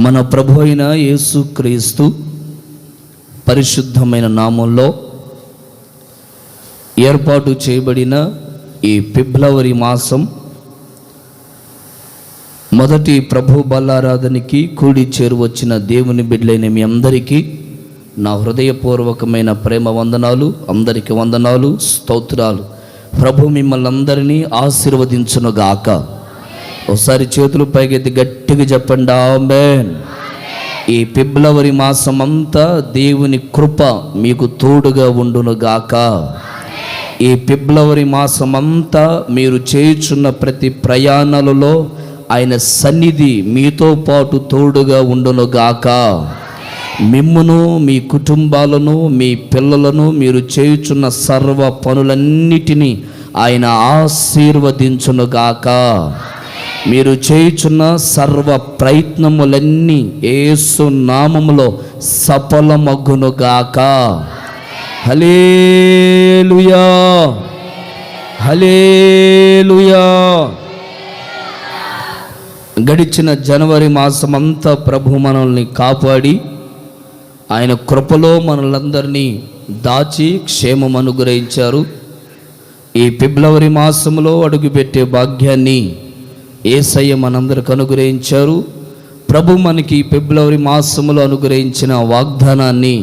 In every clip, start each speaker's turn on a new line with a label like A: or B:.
A: మన ప్రభు అయిన యేసుక్రీస్తు పరిశుద్ధమైన నామంలో ఏర్పాటు చేయబడిన ఈ ఫిబ్రవరి మాసం మొదటి ప్రభు బల్లారాధనకి కూడి చేరువచ్చిన దేవుని బిడ్డలైన మీ అందరికీ నా హృదయపూర్వకమైన ప్రేమ వందనాలు. అందరికీ వందనాలు, స్తోత్రాలు. ప్రభు మిమ్మల్ని అందరినీ ఆశీర్వదించునుగాక. ఒకసారి చేతులు పైకెత్తి గట్టిగా చెప్పండి, ఆమేన్. ఈ ఫిబ్రవరి మాసం అంతా దేవుని కృప మీకు తోడుగా ఉండునుగాక. ఈ ఫిబ్రవరి మాసం అంతా మీరు చేయుచున్న ప్రతి ప్రయాణాలలో ఆయన సన్నిధి మీతో పాటు తోడుగా ఉండునుగాక. మిమ్మును, మీ కుటుంబాలను, మీ పిల్లలను, మీరు చేయుచున్న సర్వ పనులన్నిటినీ ఆయన ఆశీర్వదించునుగాక. మీరు చేయుచున్న సర్వ ప్రయత్నములన్నీ యేసు నామములో సఫలమగునుగాక. హల్లెలూయా, హల్లెలూయా. గడిచిన జనవరి మాసమంతా ప్రభు మనల్ని కాపాడి ఆయన కృపలో మనలందరినీ దాచి క్షేమం అనుగ్రహించారు. ఈ ఫిబ్రవరి మాసంలో అడుగుపెట్టే భాగ్యాన్ని యేసయ్య మనందరికి అనుగ్రహించారు. ప్రభు మనకి ఫిబ్రవరి మాసంలో అనుగ్రహించిన వాగ్దానాన్ని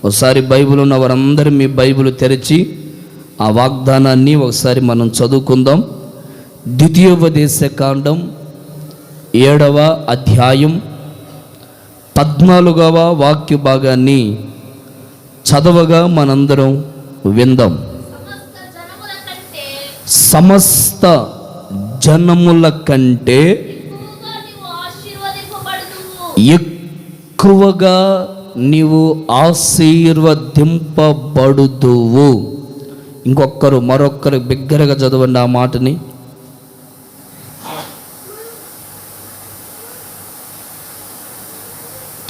A: ఒకసారి బైబిల్ ఉన్న వారందరూ మీ బైబిల్ తెరిచి ఆ వాగ్దానాన్ని ఒకసారి మనం చదువుకుందాం. ద్వితీయోపదేశకాండం 7వ అధ్యాయం 14వ వాక్య భాగాన్ని చదవగా మనందరం విందాం. సమస్త జనముల కంటే ఎక్కువగా నీవు ఆశీర్వదింపబడుదువు. మరొక్కరు బిగ్గరగా చదవండి ఆ మాటని.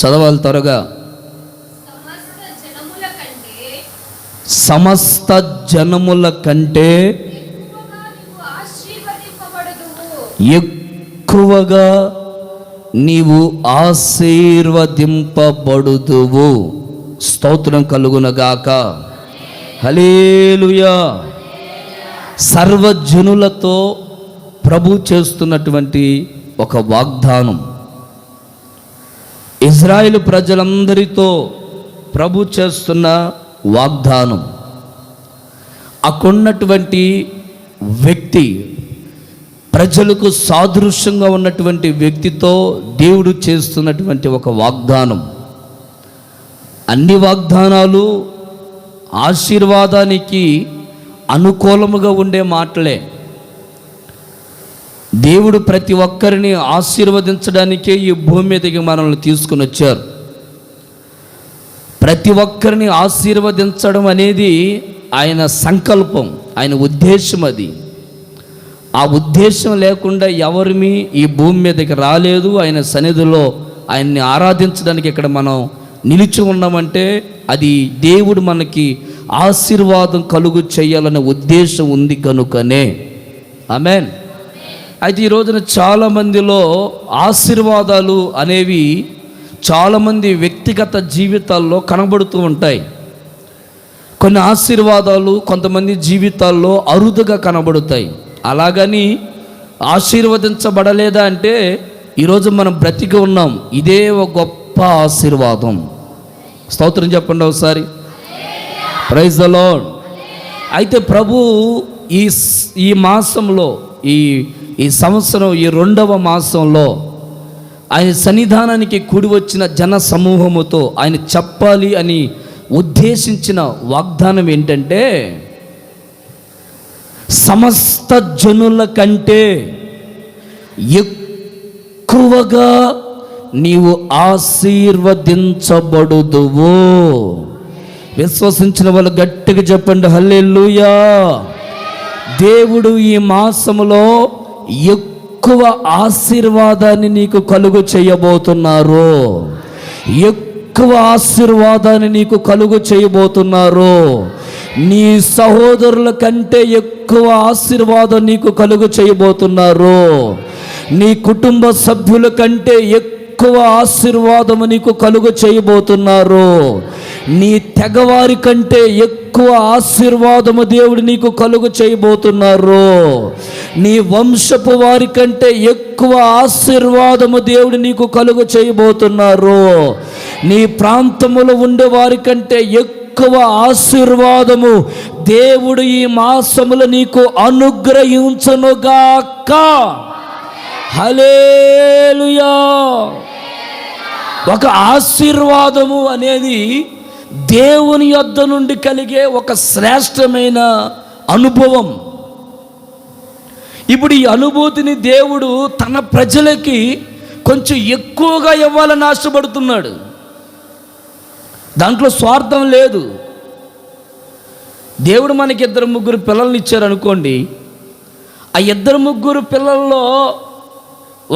A: చదవాలి త్వరగా. సమస్త జనముల కంటే ఎక్కువగా నీవు ఆశీర్వదింపబడుదువు. స్తోత్రం కలుగునగాక. హల్లెలూయా. సర్వజనులతో ప్రభు చేస్తున్నటువంటి ఒక వాగ్దానం, ఇజ్రాయేలు ప్రజలందరితో ప్రభు చేస్తున్న వాగ్దానం, అక్కడున్నటువంటి వ్యక్తి, ప్రజలకు సాదృశ్యంగా ఉన్నటువంటి వ్యక్తితో దేవుడు చేస్తున్నటువంటి ఒక వాగ్దానం. అన్ని వాగ్దానాలు ఆశీర్వాదానికి అనుకూలముగా ఉండే మాటలే. దేవుడు ప్రతి ఒక్కరిని ఆశీర్వదించడానికే ఈ భూమి మీదకి మనల్ని తీసుకుని వచ్చారు. ప్రతి ఒక్కరిని ఆశీర్వదించడం అనేది ఆయన సంకల్పం, ఆయన ఉద్దేశం. అది ఆ ఉద్దేశం లేకుండా ఎవరిమి ఈ భూమి మీదకి రాలేదు. ఆయన సన్నిధిలో ఆయన్ని ఆరాధించడానికి ఇక్కడ మనం నిలిచి ఉన్నామంటే అది దేవుడు మనకి ఆశీర్వాదం కలుగు చేయాలనే ఉద్దేశం ఉంది కనుకనే. ఆమేన్. అయితే ఈ రోజున చాలామందిలో ఆశీర్వాదాలు అనేవి చాలామంది వ్యక్తిగత జీవితాల్లో కనబడుతూ ఉంటాయి. కొన్ని ఆశీర్వాదాలు కొంతమంది జీవితాల్లో అరుదుగా కనబడుతాయి. అలాగని ఆశీర్వదించబడలేదా అంటే ఈరోజు మనం బ్రతికి ఉన్నాం. ఇదే ఒక గొప్ప ఆశీర్వాదం. స్తోత్రం చెప్పండి ఒకసారి. Praise the Lord. అయితే ప్రభు ఈ మాసంలో ఈ సంవత్సరం ఈ 2వ మాసంలో ఆయన సన్నిధానానికి కూడి వచ్చిన జన సమూహముతో ఆయన చెప్పాలి అని ఉద్దేశించిన వాగ్దానం ఏంటంటే, సమస్త జనుల కంటే ఎక్కువగా నీవు ఆశీర్వదించబడుదువు. విశ్వసించిన వాళ్ళు గట్టిగా చెప్పండి, హల్లెలూయా. దేవుడు ఈ మాసములో ఎక్కువ ఆశీర్వాదాన్ని నీకు కలుగు చేయబోతున్నారు. ఎక్కువ ఆశీర్వాదాన్ని నీకు కలుగు చేయబోతున్నారు. నీ సహోదరుల కంటే ఎక్కువ ఆశీర్వాదం నీకు కలుగు చేయబోతున్నారు. నీ కుటుంబ సభ్యుల కంటే ఎక్కువ ఎక్కువ ఆశీర్వాదము నీకు కలుగ చేయబోతున్నారు. నీ తెగవారి కంటే ఎక్కువ ఆశీర్వాదము దేవుడు నీకు కలుగ చేయబోతున్నారు. నీ వంశపు వారి కంటే ఎక్కువ ఆశీర్వాదము దేవుడు నీకు కలుగ చేయబోతున్నారు. నీ ప్రాంతములో ఉండే వారి కంటే ఎక్కువ ఆశీర్వాదము దేవుడు ఈ మాసములో నీకు అనుగ్రహించునుగాక. హల్లెలూయా. ఒక ఆశీర్వాదము అనేది దేవుని యొద్ద నుండి కలిగే ఒక శ్రేష్టమైన అనుభవం. ఇప్పుడు ఈ అనుభూతిని దేవుడు తన ప్రజలకి కొంచెం ఎక్కువగా ఇవ్వాలని ఆశపడుతున్నాడు. దాంట్లో స్వార్థం లేదు. దేవుడు మనకి 2-3 పిల్లల్ని ఇచ్చారు అనుకోండి. ఆ 2-3 పిల్లల్లో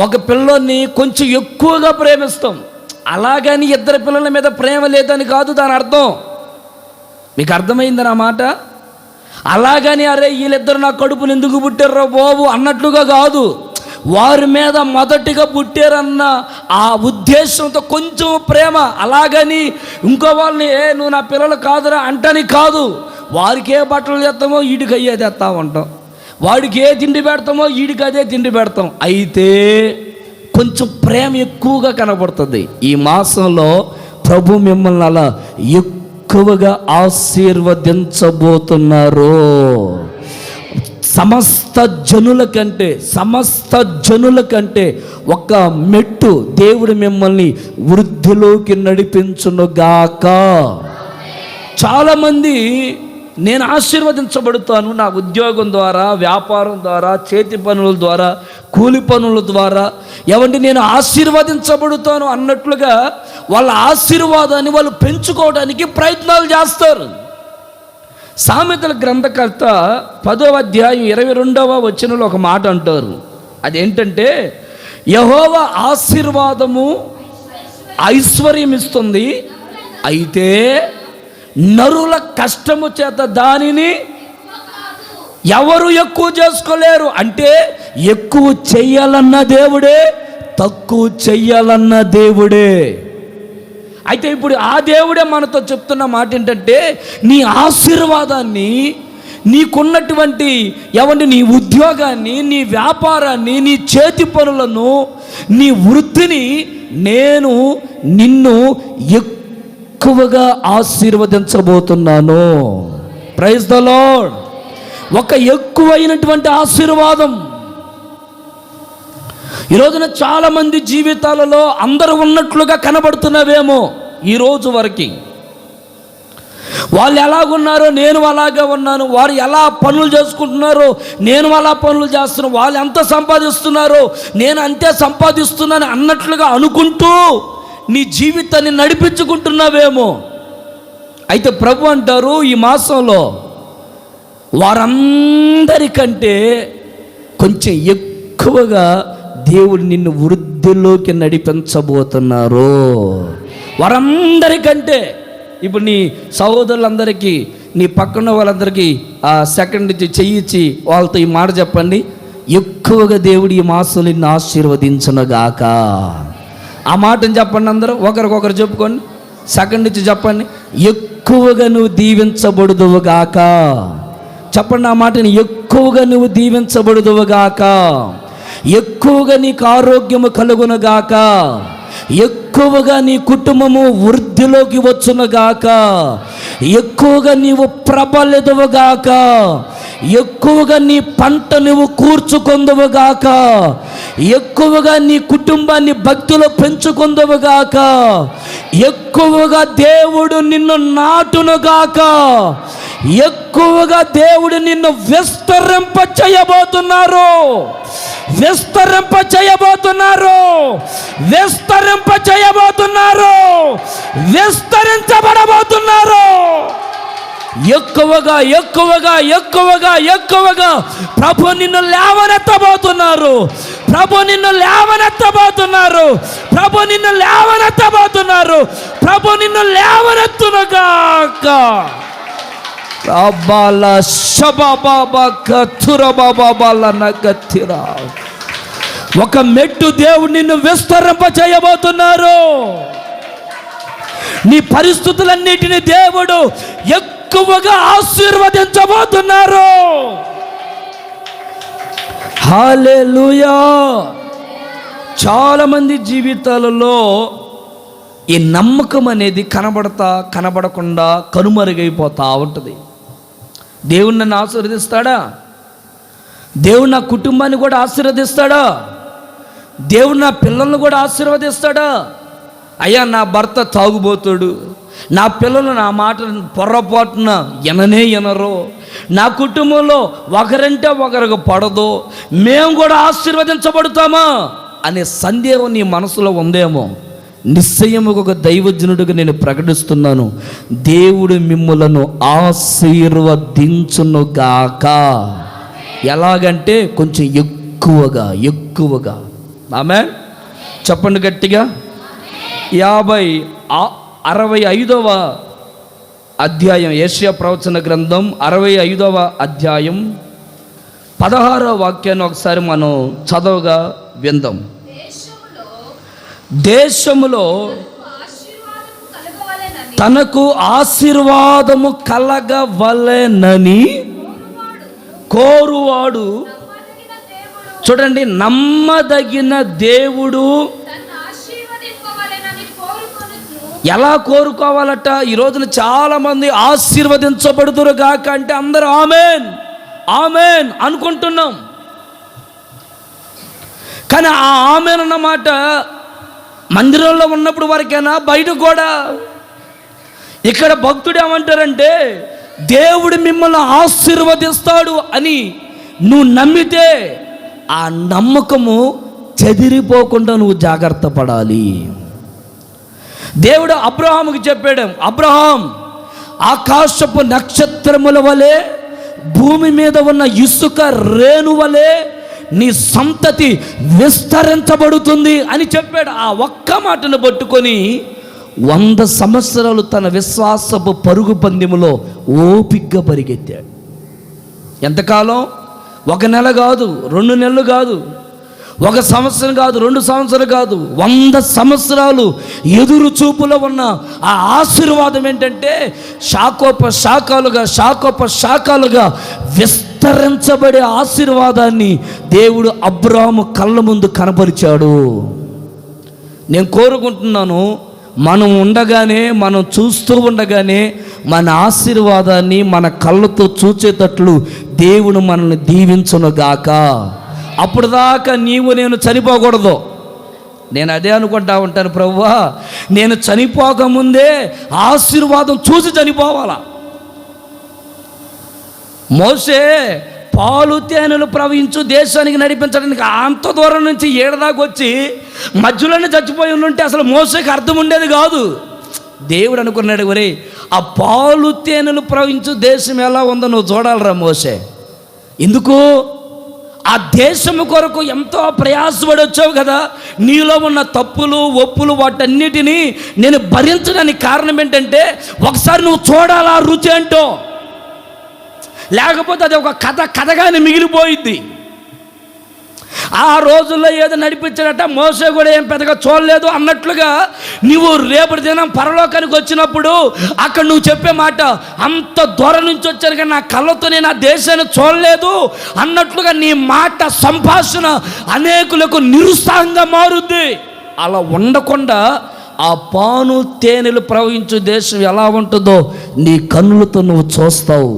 A: ఒక పిల్లోని కొంచెం ఎక్కువగా ప్రేమిస్తాం. అలాగని 2 పిల్లల మీద ప్రేమ లేదని కాదు దాని అర్థం. మీకు అర్థమైందని ఆ మాట? అలాగని అరే వీళ్ళిద్దరు నా కడుపుని ఎందుకు పుట్టారో బాబు అన్నట్లుగా కాదు. వారి మీద మొదటిగా పుట్టారన్న ఆ ఉద్దేశంతో కొంచెం ప్రేమ. అలాగని ఇంకో వాళ్ళని నువ్వు నా పిల్లలు కాదురా అంటని కాదు. వారికి ఏ బట్టలు తెస్తామో వీడికి అయ్యే తెస్తా ఉంటాం. వాడికి ఏ తిండి పెడతామో వీడికి అదే తిండి పెడతాం. అయితే కొంచెం ప్రేమ ఎక్కువగా కనబడుతుంది. ఈ మాసంలో ప్రభు మిమ్మల్ని అలా ఎక్కువగా ఆశీర్వదించబోతున్నారు. సమస్త జనుల కంటే ఒక మెట్టు దేవుడు మిమ్మల్ని వృద్ధిలోకి నడిపించునుగాక. చాలామంది నేను ఆశీర్వదించబడతాను నా ఉద్యోగం ద్వారా, వ్యాపారం ద్వారా, చేతి పనుల ద్వారా, కూలి పనుల ద్వారా, ఏమంటే నేను ఆశీర్వదించబడతాను అన్నట్లుగా వాళ్ళ ఆశీర్వాదాన్ని వాళ్ళు పెంచుకోవడానికి ప్రయత్నాలు చేస్తారు. సామెతల గ్రంథకర్త 10వ అధ్యాయం 22వ వచనంలో ఒక మాట అంటారు. అదేంటంటే యెహోవా ఆశీర్వాదము ఐశ్వర్యం ఇస్తుంది, అయితే నరుల కష్టము చేత దానిని ఎవరు ఎక్కువ చేసుకోలేరు. అంటే ఎక్కువ చెయ్యాలన్న దేవుడే, తక్కువ చెయ్యాలన్న దేవుడే. అయితే ఇప్పుడు ఆ దేవుడే మనతో చెప్తున్న మాట ఏంటంటే నీ ఆశీర్వాదాన్ని, నీకున్నటువంటి నీ ఉద్యోగాన్ని, నీ వ్యాపారాన్ని, నీ చేతి పనులను, నీ వృత్తిని నేను నిన్ను ఎక్కువగా ఆశీర్వదించబోతున్నాను. Praise the lord. ఒక ఎక్కువైనటువంటి ఆశీర్వాదం. ఈ రోజున చాలామంది జీవితాలలో అందరూ ఉన్నట్లుగా కనబడుతున్నవేమో ఈ రోజు వరకు. వాళ్ళు ఎలాగున్నారో నేను అలాగే ఉన్నాను, వారు ఎలా పనులు చేసుకుంటున్నారో నేను అలా పనులు చేస్తున్నాను, వాళ్ళు ఎంత సంపాదిస్తున్నారో నేను అంతే సంపాదిస్తున్నాను అన్నట్లుగా అనుకుంటూ నీ జీవితాన్ని నడిపించుకుంటున్నావేమో. అయితే ప్రభు అంటారు ఈ మాసంలో వారందరికంటే కొంచెం ఎక్కువగా దేవుడు నిన్ను వృద్ధిలోకి నడిపించబోతున్నారు. వారందరికంటే ఇప్పుడు నీ సహోదరులందరికీ, నీ పక్కన వాళ్ళందరికీ ఆ సెకండ్ ఇచ్చి చెయ్యిచ్చి వాళ్ళతో ఈ మాట చెప్పండి, ఎక్కువగా దేవుడు ఈ మాసం నిన్ను ఆశీర్వదించునుగాక. ఆ మాటను చెప్పండి అందరూ, ఒకరికొకరు చెప్పుకోండి. సెకండ్ ఇచ్చి చెప్పండి, ఎక్కువగా నువ్వు దీవించబడుదువుగాక. చెప్పండి ఆ మాటని, ఎక్కువగా నువ్వు దీవించబడుదువుగాక, ఎక్కువగా నీకు ఆరోగ్యము కలుగునుగాక, ఎక్కువగా నీ కుటుంబము వృద్ధిలోకి వచ్చునుగాక, ఎక్కువగా నీవు ప్రబలెదవుగాక, ఎక్కువగా నీ పంట నువ్వు కూర్చుకొందువుగాక, ఎక్కువగా నీ కుటుంబాన్ని భక్తిలో పెంచుకొందువుగాక, ఎక్కువగా దేవుడు నిన్ను నాటునుగాక, ఎక్కువగా దేవుడు నిన్ను విస్తరింప చేయబోతున్నారు, విస్తరింప చేయబోతున్నారు, విస్తరింప చేయబోతున్నారు, విస్తరించబడబోతున్నారు. ఎక్కువగా ఎక్కువగా ఎక్కువగా ఎక్కువగా ప్రభు నిన్ను లేవనెత్తబోతున్నారు, ప్రభు నిన్ను లేవనెత్తబోతున్నారు, ప్రభు నిన్ను లేవనెత్తబోతున్నారు, ప్రభు నిన్ను లేవనెత్తునుగాక. ఒక మెట్టు దేవుడు నిన్ను విస్తరింప చేయబోతున్నారు. నీ పరిస్థితులన్నిటిని దేవుడు ఎక్కువగా ఆశీర్వదించబోతున్నారు. హల్లెలూయా. చాలామంది జీవితాలలో ఈ నమ్మకం అనేది కనబడకుండా కనుమరుగైపోతూ ఉంటుంది. దేవుడు నన్ను ఆశీర్వదిస్తాడా? దేవుడు నా కుటుంబాన్ని కూడా ఆశీర్వదిస్తాడా? దేవుడు నా పిల్లలను కూడా ఆశీర్వదిస్తాడా? అయ్యా, నా భర్త తాగుబోతాడు, నా పిల్లలు నా మాట పొరపాటున వినరు, నా కుటుంబంలో ఒకరంటే ఒకరికి పడదు, మేము కూడా ఆశీర్వదించబడతామా అనే సందేహం నీ మనసులో ఉందేమో. నిశ్చయముగా ఒక దైవజనుడిగా నేను ప్రకటిస్తున్నాను, దేవుడు మిమ్ములను ఆశీర్వదించునుగాక. ఎలాగంటే కొంచెం ఎక్కువగా. ఆమేన్. చెప్పండి గట్టిగా. 65వ అధ్యాయం, యెషయా ప్రవచన గ్రంథం 65వ అధ్యాయం 16వ వాక్యాన్ని ఒకసారి మనం చదవగా విందాం. దేశములో తనకు ఆశీర్వాదము కలగవలెనని కోరువాడు, చూడండి, నమ్మదగిన దేవుడు ఎలా కోరుకోవాలట? ఈ రోజున చాలామంది ఆశీర్వదించబడుదురు గాక అంటే అందరూ ఆమేన్ ఆమేన్ అనుకుంటున్నాం. కానీ ఆ ఆమేన్ అన్నమాట మందిరంలో ఉన్నప్పుడు వరకేనా, బయట కూడా? ఇక్కడ భక్తుడు ఏమంటారంటే, దేవుడు మిమ్మల్ని ఆశీర్వదిస్తాడు అని నువ్వు నమ్మితే ఆ నమ్మకము చెదిరిపోకుండా నువ్వు జాగ్రత్త పడాలి. దేవుడు అబ్రహాముకి చెప్పాడు, అబ్రహాం, ఆకాశపు నక్షత్రముల వలె భూమి మీద ఉన్న ఇసుక రేణు వలె నీ సంతతి విస్తరించబడుతుంది అని చెప్పాడు. ఆ ఒక్క మాటను పట్టుకొని 100 సంవత్సరాలు తన విశ్వాసపు పరుగు పందెములో ఓపిగ్గా పరిగెత్తాడు. ఎంతకాలం? 1 నెల కాదు, 2 నెలలు కాదు, 1 సంవత్సరం కాదు, 2 సంవత్సరాలు కాదు, 100 సంవత్సరాలు ఎదురు చూపులో ఉన్న ఆ ఆశీర్వాదం ఏంటంటే శాఖోపశాఖలుగా విస్తరించబడే ఆశీర్వాదాన్ని దేవుడు అబ్రాహాము కళ్ళ ముందు కనపరిచాడు. నేను కోరుకుంటున్నాను, మనం చూస్తూ ఉండగానే మన ఆశీర్వాదాన్ని మన కళ్ళతో చూచేటట్లు దేవుడు మనల్ని దీవించునుగాక. అప్పుడు దాకా నీవు నేను చనిపోకూడదు. నేను అదే అనుకుంటా ఉంటాను, ప్రభువా, నేను చనిపోకముందే ఆశీర్వాదం చూసి చనిపోవాలా. మోషే పాలు తేనెలు ప్రవహించు దేశానికి నడిపించడానికి అంత దూరం నుంచి ఏడదాకా వచ్చి మధ్యలోనే చచ్చిపోయి ఉంటే అసలు మోసేకి అర్థం ఉండేది కాదు. దేవుడు అనుకున్నాడు, ఒరే, ఆ పాలు తేనెలు ప్రవహించు దేశం ఎలా ఉందో నువ్వు చూడాలరా మోసే. ఎందుకు? ఆ దేశము కొరకు ఎంతో ప్రయాసపడి వచ్చావు కదా, నీలో ఉన్న తప్పులు ఒప్పులు వాటన్నిటినీ నేను భరించడానికి కారణం ఏంటంటే ఒకసారి నువ్వు చూడాలా రుచి అంటో, లేకపోతే అది ఒక కథగానే మిగిలిపోయింది. ఆ రోజుల్లో ఏదో నడిపించాడట, మోసే కూడా ఏం పెద్దగా చూడలేదు అన్నట్లుగా నువ్వు రేపటి దినం పరలోకానికి వచ్చినప్పుడు అక్కడ నువ్వు చెప్పే మాట, అంత దూరం నుంచి వచ్చాను కానీ నా కళ్ళతో నేను ఆ దేశాన్ని చూడలేదు అన్నట్లుగా నీ మాట సంభాషణ అనేకులకు నిరుత్సాహంగా మారుద్ది. అలా ఉండకుండా ఆ పాను తేనెలు ప్రవహించు దేశం ఎలా ఉంటుందో నీ కన్నులతో నువ్వు చూస్తావు.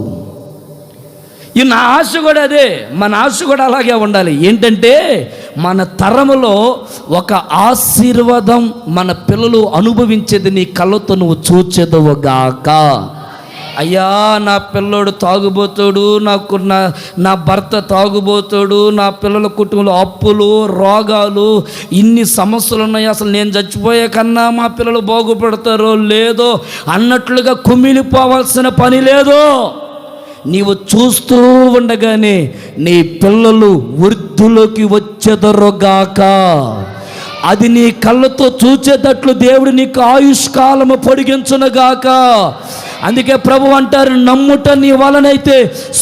A: ఈ నా ఆశ కూడా అదే, మన ఆశ కూడా అలాగే ఉండాలి. ఏంటంటే మన తరములో ఒక ఆశీర్వాదం మన పిల్లలు అనుభవించేది నీ కళ్ళతో నువ్వు చూచేదవుగాక. అయ్యా, నా పిల్లోడు తాగుబోతాడు, నా భర్త తాగుబోతాడు, నా పిల్లల కుటుంబంలో అప్పులు, రోగాలు, ఇన్ని సమస్యలు ఉన్నాయి, అసలు నేను చచ్చిపోయే కన్నా మా పిల్లలు బాగుపడతారో లేదో అన్నట్లుగా కుమిలిపోవాల్సిన పని లేదు. నీవు చూస్తూ ఉండగానే నీ పిల్లలు వృద్ధులోకి వచ్చేదరుగాక. అది నీ కళ్ళతో చూచేటట్లు దేవుడు నీకు ఆయుష్కాలము పొడిగించునుగాక. అందుకే ప్రభు అంటారు, నమ్ముట నీ వలనైతే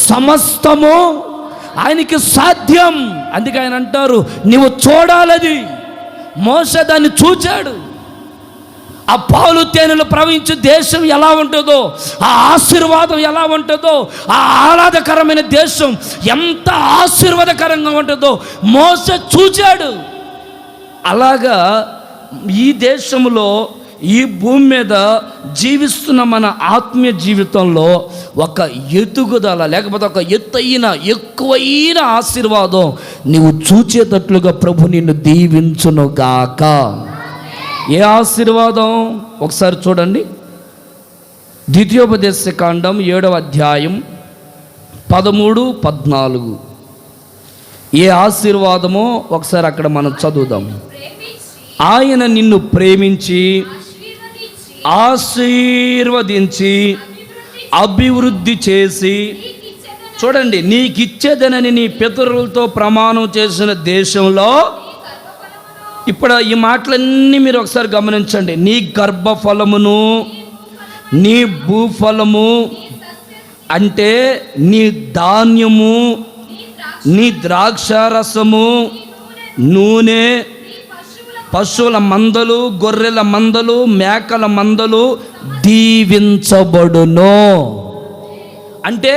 A: సమస్తము ఆయనకి సాధ్యం. అందుకే ఆయన అంటారు, నీవు చూడాలది. మోషే దాన్ని చూచాడు. ఆ పాలు తేనెలు ప్రవహించే దేశం ఎలా ఉంటుందో, ఆ ఆశీర్వాదం ఎలా ఉంటుందో, ఆ ఆహ్లాదకరమైన దేశం ఎంత ఆశీర్వాదకరంగా ఉంటుందో మోషే చూచాడు. అలాగా ఈ దేశంలో, ఈ భూమి మీద జీవిస్తున్న మన ఆత్మీయ జీవితంలో ఒక ఎదుగుదల, లేకపోతే ఒక ఎక్కువైన ఆశీర్వాదం నీవు చూచేటట్లుగా ప్రభు నిన్ను దీవించునుగాక. ఏ ఆశీర్వాదం? ఒకసారి చూడండి, ద్వితీయోపదేశకాండం 7వ అధ్యాయం 13-14. ఏ ఆశీర్వాదమో ఒకసారి అక్కడ మనం చదువుదాం. ఆయన నిన్ను ప్రేమించి ఆశీర్వదించి అభివృద్ధి చేసి, చూడండి, నీకిచ్చేదనని నీ పితరులతో ప్రమాణం చేసిన దేశంలో. ఇప్పుడు ఈ మాటలన్నీ మీరు ఒకసారి గమనించండి. నీ గర్భఫలమును, నీ భూఫలము అంటే నీ ధాన్యము, నీ ద్రాక్షారసము, నూనె, పశువుల మందలు, గొర్రెల మందలు, మేకల మందలు దీవించబడును. అంటే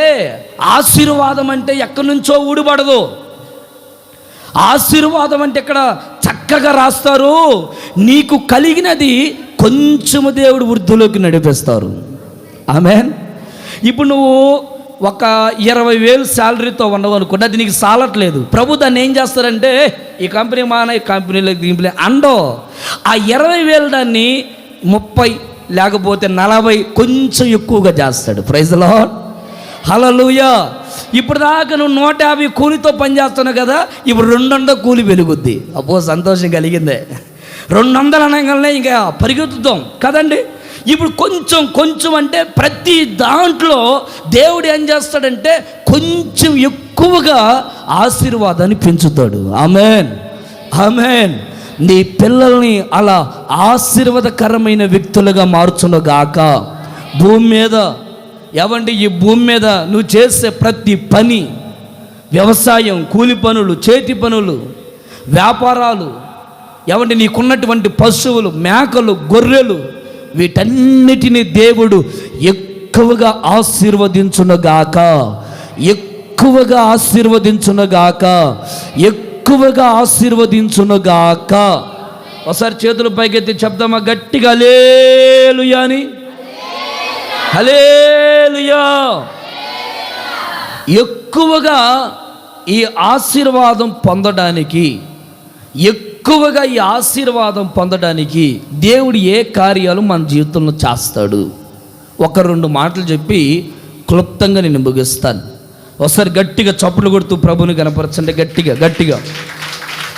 A: ఆశీర్వాదం అంటే ఎక్కడి నుంచో ఊడిపడదు. ఆశీర్వాదం అంటే ఇక్కడ చక్కగా రాస్తారు, నీకు కలిగినది కొంచెము దేవుడు వృద్ధిలోకి నడిపిస్తారు. ఆమేన్. ఇప్పుడు నువ్వు ఒక 20,000 శాలరీతో ఉండవు అనుకోండి, అది నీకు సాలట్లేదు. ప్రభు దాన్ని ఏం చేస్తారంటే, ఈ కంపెనీ మాన, ఈ కంపెనీలోకి దింపలే అండో, ఆ 20,000 దాన్ని 30 లేకపోతే 40 కొంచెం ఎక్కువగా చేస్తాడు. ప్రైజ్ ది లార్డ్, హల్లెలూయా. ఇప్పుడు దాకా నువ్వు 150 కూలితో పనిచేస్తున్నావు కదా, ఇప్పుడు 200 కూలి వెలుగుద్ది. అబ్బో, సంతోషం కలిగిందే. 200 అనగానే ఇంకా పరిగెత్తుతాం కదండి. ఇప్పుడు కొంచెం అంటే ప్రతి దాంట్లో దేవుడు ఏం చేస్తాడంటే కొంచెం ఎక్కువగా ఆశీర్వాదాన్ని పెంచుతాడు. ఆమేన్, ఆమేన్. నీ పిల్లల్ని అలా ఆశీర్వాదకరమైన వ్యక్తులుగా మార్చునుగాక. భూమి మీద ఏమండి, ఈ భూమి మీద నువ్వు చేసే ప్రతి పని, వ్యవసాయం, కూలి పనులు, చేతి పనులు, వ్యాపారాలు, ఏమంటే నీకున్నటువంటి పశువులు, మేకలు, గొర్రెలు, వీటన్నిటినీ దేవుడు ఎక్కువగా ఆశీర్వదించునుగాక, ఎక్కువగా ఆశీర్వదించునుగాక, ఎక్కువగా ఆశీర్వదించునుగాక. ఒకసారి చేతులు పైకెత్తి చెప్దామా గట్టిగా, హల్లెలూయా అని. హల్లెలూయా. ఎక్కువగా ఈ ఆశీర్వాదం పొందడానికి, ఎక్కువగా ఈ ఆశీర్వాదం పొందడానికి దేవుడు ఏ కార్యాలు మన జీవితంలో చేస్తాడు? 1-2 మాటలు చెప్పి క్లుప్తంగా నేను ముగిస్తాను. ఒకసారి గట్టిగా చప్పులు కొడుతూ ప్రభుని కనపరచండి. గట్టిగా గట్టిగా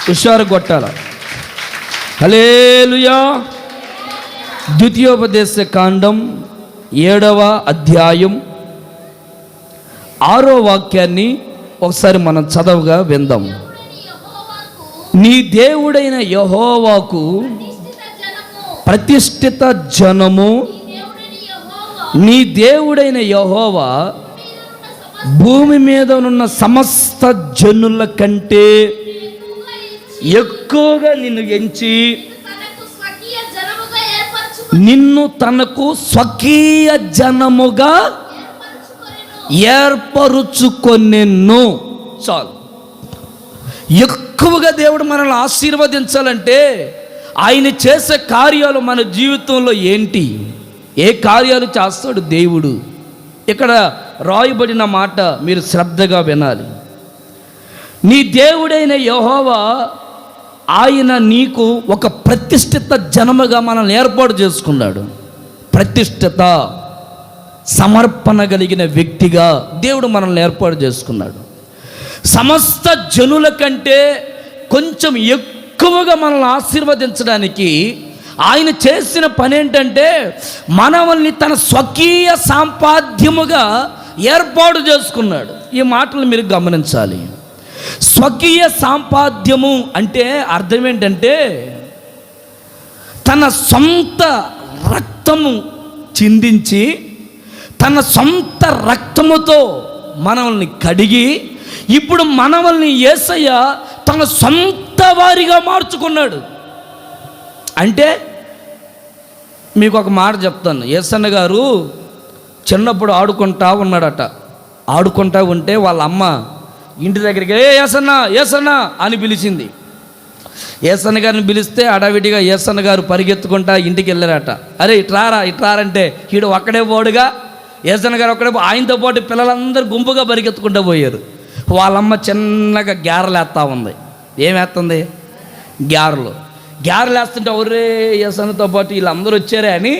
A: హుషారు కొట్టాల. హల్లెలూయా. ద్వితీయోపదేశకాండం 7వ అధ్యాయం 6వ వాక్యాన్ని ఒకసారి మనం చదవగా విందాం. నీ దేవుడైన యెహోవాకు ప్రతిష్ఠిత జనము, నీ దేవుడైన యెహోవా భూమి మీద ఉన్న సమస్త జనుల కంటే ఎక్కువగా నిన్ను ఎంచి నిన్ను తనకు స్వకీయ జనముగా ఏర్పరుచుకొనెను. చాలు. ఎక్కువగా దేవుడు మనల్ని ఆశీర్వదించాలంటే ఆయన చేసే కార్యాలు మన జీవితంలో ఏంటి, ఏ కార్యాలు చేస్తాడు దేవుడు? ఇక్కడ రాయబడిన మాట మీరు శ్రద్ధగా వినాలి. నీ దేవుడైన యెహోవా ఆయన నీకు ఒక ప్రతిష్ఠిత జనముగా మనల్ని ఏర్పాటు చేసుకున్నాడు. ప్రతిష్ఠిత, సమర్పణ కలిగిన వ్యక్తిగా దేవుడు మనల్ని ఏర్పాటు చేసుకున్నాడు. సమస్త జనుల కంటే కొంచెం ఎక్కువగా మనల్ని ఆశీర్వదించడానికి ఆయన చేసిన పని ఏంటంటే మనల్ని తన స్వకీయ సంపాద్యముగా ఏర్పాటు చేసుకున్నాడు. ఈ మాటలు మీరు గమనించాలి. స్వకీయ సంపాద్యము అంటే అర్థం ఏంటంటే తన సొంత రక్తము చిందించి తన సొంత రక్తముతో మనల్ని కడిగి ఇప్పుడు మనల్ని యేసయ్య తన సొంత వారిగా మార్చుకున్నాడు. అంటే మీకు ఒక మాట చెప్తాను. యేసన్న గారు చిన్నప్పుడు ఆడుకుంటా ఉన్నాడట. ఆడుకుంటా ఉంటే వాళ్ళ అమ్మ ఇంటి దగ్గరికి యేసన్న అని పిలిచింది. యేసన్న గారిని పిలిస్తే అడావిడిగా యేసన్న గారు పరిగెత్తుకుంటా ఇంటికి వెళ్ళారట. అరే ఇట్రారంటే ఈడు ఒక్కడే పోడుగా. యేసన్న గారు ఒక్కడే, ఆయనతో పాటు పిల్లలందరూ గుంపుగా పరిగెత్తుకుంటూ పోయారు. వాళ్ళమ్మ చిన్నగా గ్యారెలు వేస్తూ ఉంది. ఏం వేస్తుంది? గ్యారెలు వేస్తుంటే ఒరే యేసన్నతో పాటు వీళ్ళందరూ వచ్చారే అని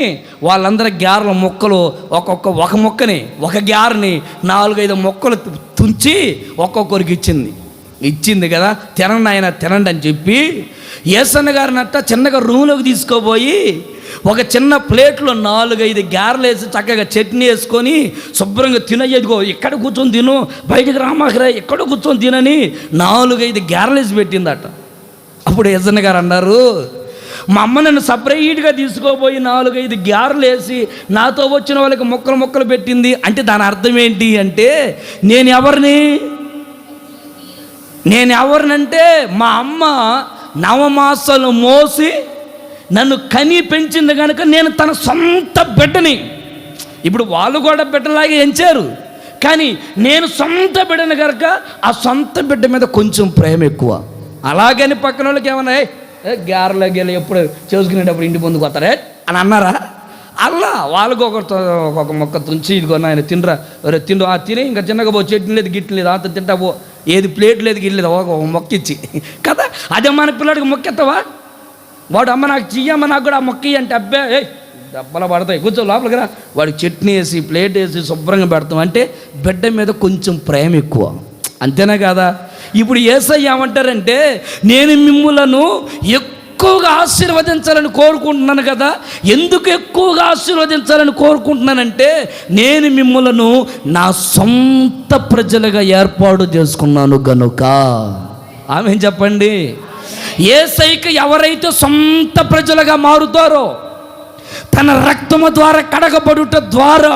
A: వాళ్ళందరూ గ్యారెల ముక్కలు ఒక ముక్కని, ఒక గ్యారెని 4-5 ముక్కలు తుంచి ఒక్కొక్కరికి ఇచ్చింది కదా. తినండి ఆయన తినండి అని చెప్పి యేసన్న గారిని అట్ట చిన్నగా రూమ్లోకి తీసుకోపోయి ఒక చిన్న ప్లేట్లో 4-5 గ్యారెలు వేసి చక్కగా చట్నీ వేసుకొని శుభ్రంగా తినయ్యేదిగో, ఇక్కడ కూర్చొని తిను, బయటికి రామాకరా, ఎక్కడ కూర్చొని తినని 4-5 గ్యారెలు వేసి పెట్టిందట. అప్పుడు యేసన్న గారు అన్నారు, మా అమ్మ నన్ను సపరేట్గా తీసుకోపోయి 4-5 గ్యారెలు వేసి నాతో వచ్చిన వాళ్ళకి ముక్కలు పెట్టింది అంటే దాని అర్థం ఏంటి అంటే, నేను ఎవరినంటే మా అమ్మ 9 మాసాలు మోసి నన్ను కని పెంచింది కనుక నేను తన సొంత బిడ్డని. ఇప్పుడు వాళ్ళు కూడా బిడ్డలాగే ఎంచారు, కానీ నేను సొంత బిడ్డని కనుక ఆ సొంత బిడ్డ మీద కొంచెం ప్రేమ ఎక్కువ. అలాగని పక్కన వాళ్ళకి ఏమన్నా గ్యారెలు ఎప్పుడు చేసుకునేటప్పుడు ఇంటి ముందుకు వస్తారే అని అన్నారా? అలా వాళ్ళకు ఒక మొక్క తుంచి ఇదిగో ఆయన తినరా తిని ఇంకా చిన్నగా పో, చట్నీ లేదు గిట్ల లేదు అంత తింటా పో, ఏది ప్లేట్ లేదు గిట్లేదు ఒక మొక్క ఇచ్చి కదా. అదే మన పిల్లడికి మొక్క ఎత్తవా? వాడు అమ్మ నాకు చెయ్యమ్మ నాకు కూడా ఆ మొక్క అంటే అబ్బే దెబ్బలు పడతాయి, కూర్చో లోపలికి రా. వాడికి చట్నీ వేసి ప్లేట్ వేసి శుభ్రంగా పెడతాం అంటే బిడ్డ మీద కొంచెం ప్రేమ ఎక్కువ. అంతేనా కాదా? ఇప్పుడు యేసయ్య ఏమంటారంటే, నేను మిమ్ములను ఎక్కువగా ఆశీర్వదించాలని కోరుకుంటున్నాను కదా. ఎందుకు ఎక్కువగా ఆశీర్వదించాలని కోరుకుంటున్నానంటే, నేను మిమ్ములను నా సొంత ప్రజలుగా ఏర్పాటు చేసుకున్నాను గనుక. ఆమె చెప్పండి. యేసయ్యకి ఎవరైతే సొంత ప్రజలుగా మారుతారో, తన రక్తము ద్వారా కడగబడుట ద్వారా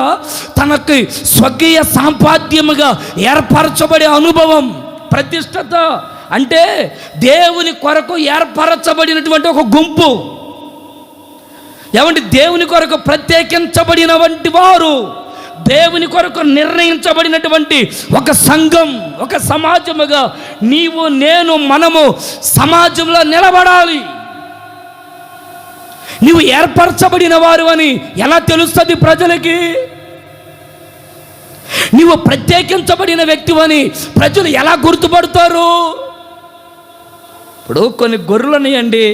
A: తనకి స్వకీయ సంపాద్యముగా ఏర్పరచబడే అనుభవం, ప్రతిష్టత, అంటే దేవుని కొరకు ఏర్పరచబడినటువంటి ఒక గుంపు. ఏమంటే దేవుని కొరకు ప్రత్యేకించబడిన వంటి వారు, దేవుని కొరకు నిర్ణయించబడినటువంటి ఒక సంఘం, ఒక సమాజముగా నీవు నేను మనము సమాజంలో నిలబడాలి. నీవు ఏర్పరచబడిన వారు అని ఎలా తెలుస్తుంది ప్రజలకి? నీవు ప్రత్యేకించబడిన వ్యక్తివని ప్రజలు ఎలా గుర్తుపడతారు? ఇప్పుడు కొన్ని గొర్రెలని అండి,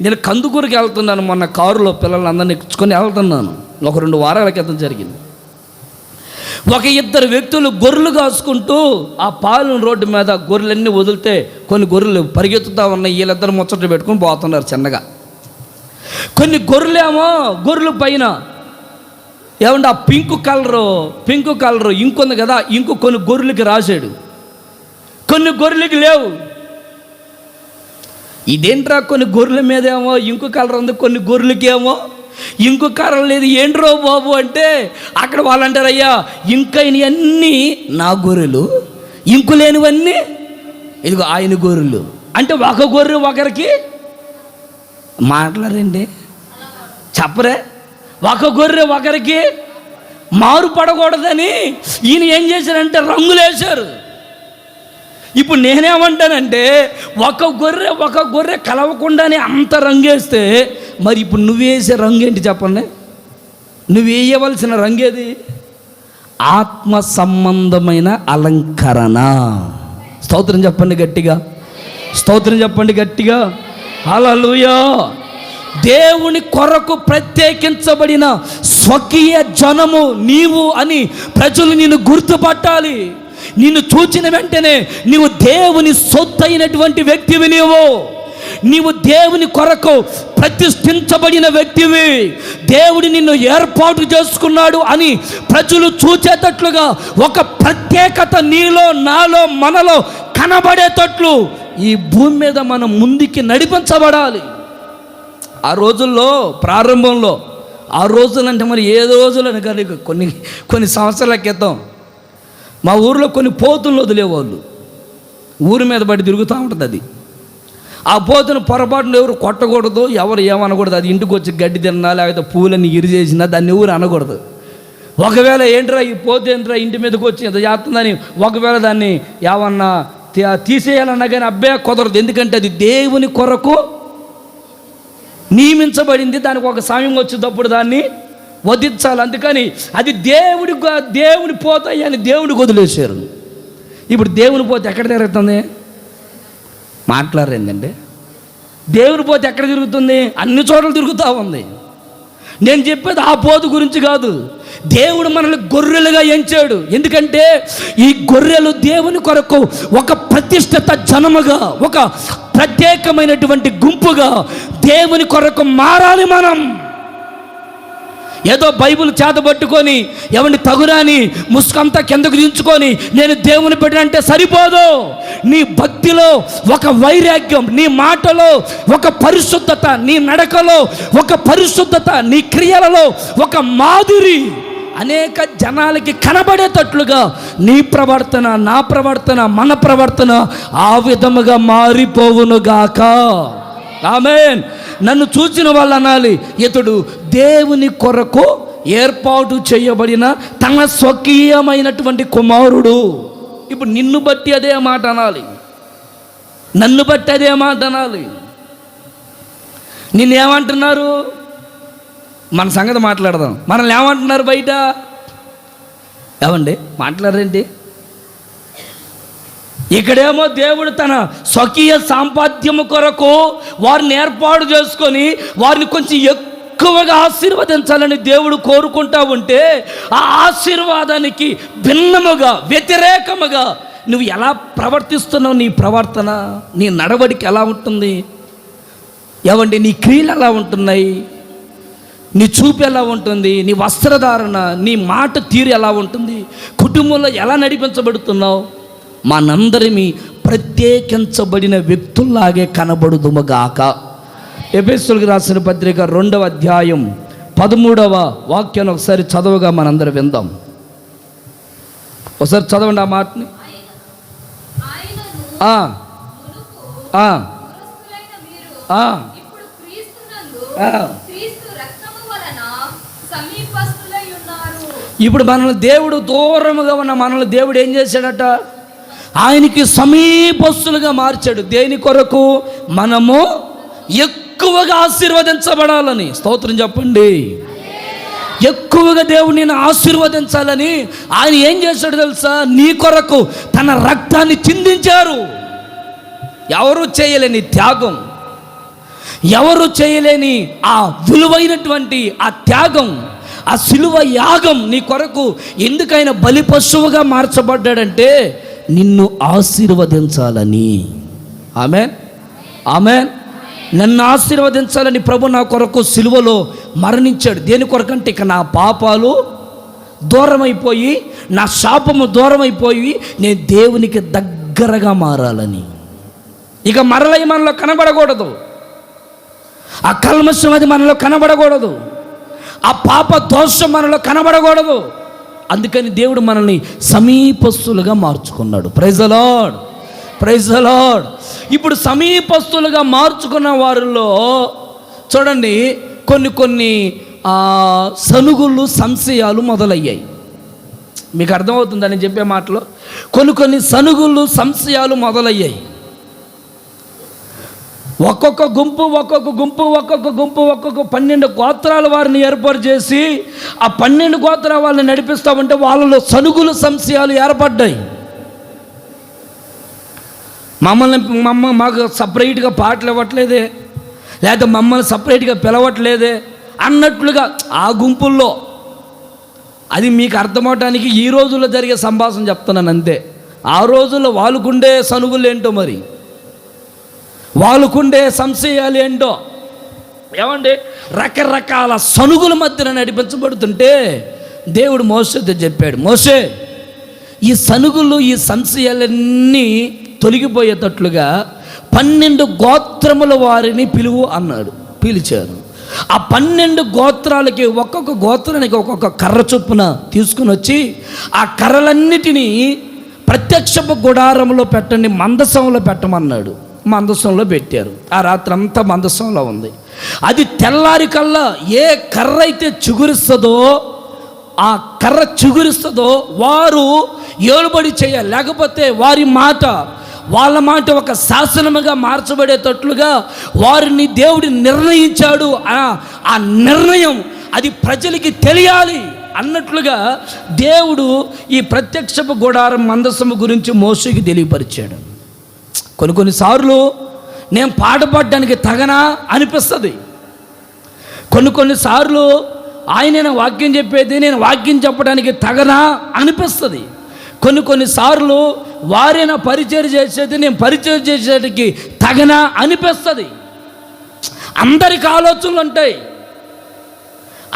A: నేను కందుకూరుకి వెళ్తున్నాను, మొన్న కారులో పిల్లలందరినీ ఎక్కించుకొని వెళ్తున్నాను, ఒక 2 వారాల క్రితం జరిగింది. ఒక 2 వ్యక్తులు గొర్రెలు కాసుకుంటూ ఆ పాలను రోడ్డు మీద గొర్రెలన్నీ వదిలితే కొన్ని గొర్రెలు పరిగెత్తుతా ఉన్నాయి. వీళ్ళిద్దరు ముచ్చట్లు పెట్టుకుని పోతున్నారు చిన్నగా. కొన్ని గొర్రెల పైన ఏమంటే ఆ పింక్ కలరు ఇంకొంది కదా, ఇంకో కొన్ని గొర్రెలకి రాశాడు, కొన్ని గొర్రెలకి లేవు. ఇదేంట్రా, కొన్ని గొర్రెల మీద ఏమో ఇంకో కలర్ ఉంది, కొన్ని గొర్రెలకి ఏమో ఇంకో కలర్ లేదు, ఏంట్రో బాబు అంటే అక్కడ వాళ్ళు అంటారు, అయ్యా ఇంకైనవన్నీ నా గొర్రెలు, ఇంకు లేనివన్నీ ఇదిగో ఆయన గొర్రెలు. అంటే ఒక గొర్రె ఒకరికి మాట్లాడండి, చెప్పరే, ఒక గొర్రె ఒకరికి మారుపడకూడదని ఈయన ఏం చేశారంటే రంగులు వేశారు. ఇప్పుడు నేనేమంటానంటే ఒక గొర్రె కలవకుండానే అంత రంగేస్తే మరి ఇప్పుడు నువ్వేసే రంగు ఏంటి చెప్పండి? నువ్వు వేయవలసిన రంగేది ఆత్మ సంబంధమైన అలంకరణ. స్తోత్రం చెప్పండి గట్టిగా, స్తోత్రం చెప్పండి గట్టిగా. హల్లెలూయా. దేవుని కొరకు ప్రత్యేకించబడిన స్వకీయ జనము నీవు అని ప్రజలు నిన్ను గుర్తుపట్టాలి. నిన్ను చూచిన వెంటనే నీవు దేవుని సొత్తు అయినటువంటి వ్యక్తివి, నీవు దేవుని కొరకు ప్రతిష్ఠించబడిన వ్యక్తివి, దేవుడు నిన్ను ఏర్పాటు చేసుకున్నాడు అని ప్రజలు చూచేటట్లుగా ఒక ప్రత్యేకత నీలో నాలో మనలో కనబడేటట్లు ఈ భూమి మీద మనం ముందుకి నడిపించబడాలి. ఆ రోజుల్లో ప్రారంభంలో, ఆ రోజులంటే మరి ఏ రోజులని కానీ కొన్ని సంవత్సరాల క్రితం మా ఊర్లో కొన్ని పోతులు వదిలేవాళ్ళు. ఊరి మీద పడి తిరుగుతూ ఉంటుంది అది. ఆ పోతును పొరపాటున ఎవరు కొట్టకూడదు, ఎవరు ఏమనకూడదు. అది ఇంటికి వచ్చి గడ్డి తిన్నా లేకపోతే పూలని ఇరి చేసినా దాన్ని ఎవరు అనకూడదు. ఒకవేళ ఏంట్రా ఈ పోతే ఏంట్రా ఇంటి మీదకి వచ్చి ఇంత చేస్తుందని ఒకవేళ దాన్ని ఏమన్నా తీసేయాలన్నా కానీ అబ్బే కుదరదు. ఎందుకంటే అది దేవుని కొరకు నియమించబడింది. దానికి ఒక సమయం వచ్చేటప్పుడు దాన్ని వధించాలి. అందుకని అది దేవుని పోతాయి అని దేవుడికి వదిలేశారు. ఇప్పుడు దేవుని పోతే ఎక్కడ తిరుగుతుంది? మాట్లాడరేందండి? దేవుని పోతే ఎక్కడ తిరుగుతుంది? అన్ని చోట్ల తిరుగుతూ ఉంది. నేను చెప్పేది ఆ పోతు గురించి కాదు. దేవుడు మనల్ని గొర్రెలుగా ఎంచాడు. ఎందుకంటే ఈ గొర్రెలు దేవుని కొరకు ఒక ప్రతిష్ఠిత జనముగా, ఒక ప్రత్యేకమైనటువంటి గుంపుగా దేవుని కొరకు మారాలి. మనం ఏదో బైబిల్ చేతబట్టుకొని ఎవరిని తగురాని ముసుకంతా కిందకు దించుకొని నేను దేవుని పెట్టినంటే సరిపోదు. నీ భక్తిలో ఒక వైరాగ్యం, నీ మాటలో ఒక పరిశుద్ధత, నీ నడకలో ఒక పరిశుద్ధత, నీ క్రియలలో ఒక మాధురి అనేక జనాలకి కనబడేటట్లుగా నీ ప్రవర్తన, నా ప్రవర్తన, మన ప్రవర్తన ఆ విధముగా మారిపోవునుగాక. ఆమేన్. నన్ను చూసిన వాళ్ళు అనాలి, ఇతడు దేవుని కొరకు ఏర్పాటు చేయబడిన తన స్వకీయమైనటువంటి కుమారుడు. ఇప్పుడు నిన్ను బట్టి అదే మాట అనాలి, నన్ను బట్టి అదే మాట అనాలి. నిన్నేమంటున్నారు? మన సంగతి మాట్లాడదాం. మనల్ని ఏమంటున్నారు బయట? ఏమండి మాట్లాడరేంటి? ఇక్కడేమో దేవుడు తన స్వకీయ సాంపాద్యము కొరకు వారిని ఏర్పాటు చేసుకొని వారిని కొంచెం ఎక్కువగా ఆశీర్వదించాలని దేవుడు కోరుకుంటా ఉంటే ఆ ఆశీర్వాదానికి భిన్నముగా, వ్యతిరేకముగా నువ్వు ఎలా ప్రవర్తిస్తున్నావు? నీ ప్రవర్తన, నీ నడవడిక ఎలా ఉంటుంది? ఏమండి నీ క్రియలు ఎలా ఉంటున్నాయి? నీ చూపు ఎలా ఉంటుంది? నీ వస్త్రధారణ, నీ మాట తీరు ఎలా ఉంటుంది? కుటుంబంలో ఎలా నడిపించబడుతున్నావు? మనందరిమి ప్రత్యేకించబడిన వ్యక్తుల్లాగే కనబడుదుముగాక. ఎఫెసీయులకు రాసిన పత్రిక 2వ అధ్యాయం 13వ వాక్యాన్ని ఒకసారి చదవగా మనందరం విందాం. ఒకసారి చదవండి ఆ మాటని. ఇప్పుడు మనల్ని దేవుడు దూరముగా ఉన్న మనల్ని దేవుడు ఏం చేశాడట? ఆయనకి సమీపస్తులుగా మార్చాడు. దేని కొరకు? మనము ఎక్కువగా ఆశీర్వదించబడాలని. స్తోత్రం చెప్పండి. ఎక్కువగా దేవుడు నేను ఆశీర్వదించాలని ఆయన ఏం చేశాడు తెలుసా? నీ కొరకు తన రక్తాన్ని చిందించారు. ఎవరు చేయలేని త్యాగం, ఎవరు చేయలేని ఆ విలువైనటువంటి ఆ త్యాగం, ఆ సిలువ యాగం నీ కొరకు ఎందుకైనా బలి పశువుగా మార్చబడ్డాడంటే నిన్ను ఆశీర్వదించాలని. ఆమేన్, ఆమేన్. నన్ను ఆశీర్వదించాలని ప్రభు నా కొరకు సిలువలో మరణించాడు. దేని కొరకంటే ఇక నా పాపాలు దూరమైపోయి, నా శాపము దూరమైపోయి నేను దేవునికి దగ్గరగా మారాలని. ఇక మరలై మనలో కనబడకూడదు, ఆ కల్మషం అది మనలో కనబడకూడదు, ఆ పాప దోషం మనలో కనబడకూడదు. అందుకని దేవుడు మనల్ని సమీపస్తులుగా మార్చుకున్నాడు. Praise the Lord, praise the Lord. ఇప్పుడు సమీపస్తులుగా మార్చుకున్న వారిలో చూడండి కొన్ని సనుగులు, సంశయాలు మొదలయ్యాయి. మీకు అర్థమవుతుందని చెప్పే మాటలో కొన్ని సనుగులు, సంశయాలు మొదలయ్యాయి. ఒక్కొక్క గుంపు 12 గోత్రాల వారిని ఏర్పాటు చేసి ఆ 12 గోత్రాల వాళ్ళని నడిపిస్తామంటే వాళ్ళలో సనుగులు, సంశయాలు ఏర్పడ్డాయి. మాకు సపరేట్గా పాటలు ఇవ్వట్లేదే, లేదా మమ్మల్ని సపరేట్గా పిలవట్లేదే అన్నట్లుగా ఆ గుంపుల్లో. అది మీకు అర్థమవటానికి ఈ రోజుల్లో జరిగే సంభాషణ చెప్తున్నాను అంతే. ఆ రోజుల్లో వాళ్ళకుండే సనుగులు ఏంటో, మరి వాళ్ళకుండే సంశయాలు ఏంటో. ఏమండి, రకరకాల సనుగుల మధ్యన నడిపించబడుతుంటే దేవుడు మోషేతో చెప్పాడు, మోషే ఈ సనుగులు, ఈ సంశయాలన్నీ తొలగిపోయేటట్లుగా 12 గోత్రముల వారిని పిలువు అన్నాడు. పిలిచారు. ఆ 12 గోత్రాలకి ఒక్కొక్క గోత్రానికి ఒక్కొక్క కర్ర చొప్పున తీసుకుని వచ్చి ఆ కర్రలన్నిటినీ ప్రత్యక్షపు గుడారంలో పెట్టండి, మందసంలో పెట్టమన్నాడు. మందసంలో పెట్టారు. ఆ రాత్రి అంతా మందసంలో ఉంది. అది తెల్లారి కల్లా ఏ కర్ర అయితే చిగురిస్తుందో, ఆ కర్ర చిగురిస్తుందో వారు ఏలుబడి చేయాలి. లేకపోతే వాళ్ళ మాట ఒక శాసనముగా మార్చబడేటట్లుగా వారిని దేవుడు నిర్ణయించాడు. ఆ నిర్ణయం అది ప్రజలకి తెలియాలి అన్నట్లుగా దేవుడు ఈ ప్రత్యక్షపు గుడారం మందసము గురించి మోషేకి తెలియపరిచాడు. కొన్నిసార్లు నేను పాట పాడడానికి తగనా అనిపిస్తుంది. కొన్నిసార్లు ఆయన వాక్యం చెప్పేది నేను వాక్యం చెప్పడానికి తగనా అనిపిస్తుంది. కొన్నిసార్లు వారైనా పరిచయం చేసేది నేను పరిచయం చేసేటికి తగనా అనిపిస్తుంది. అందరికి ఆలోచనలు ఉంటాయి,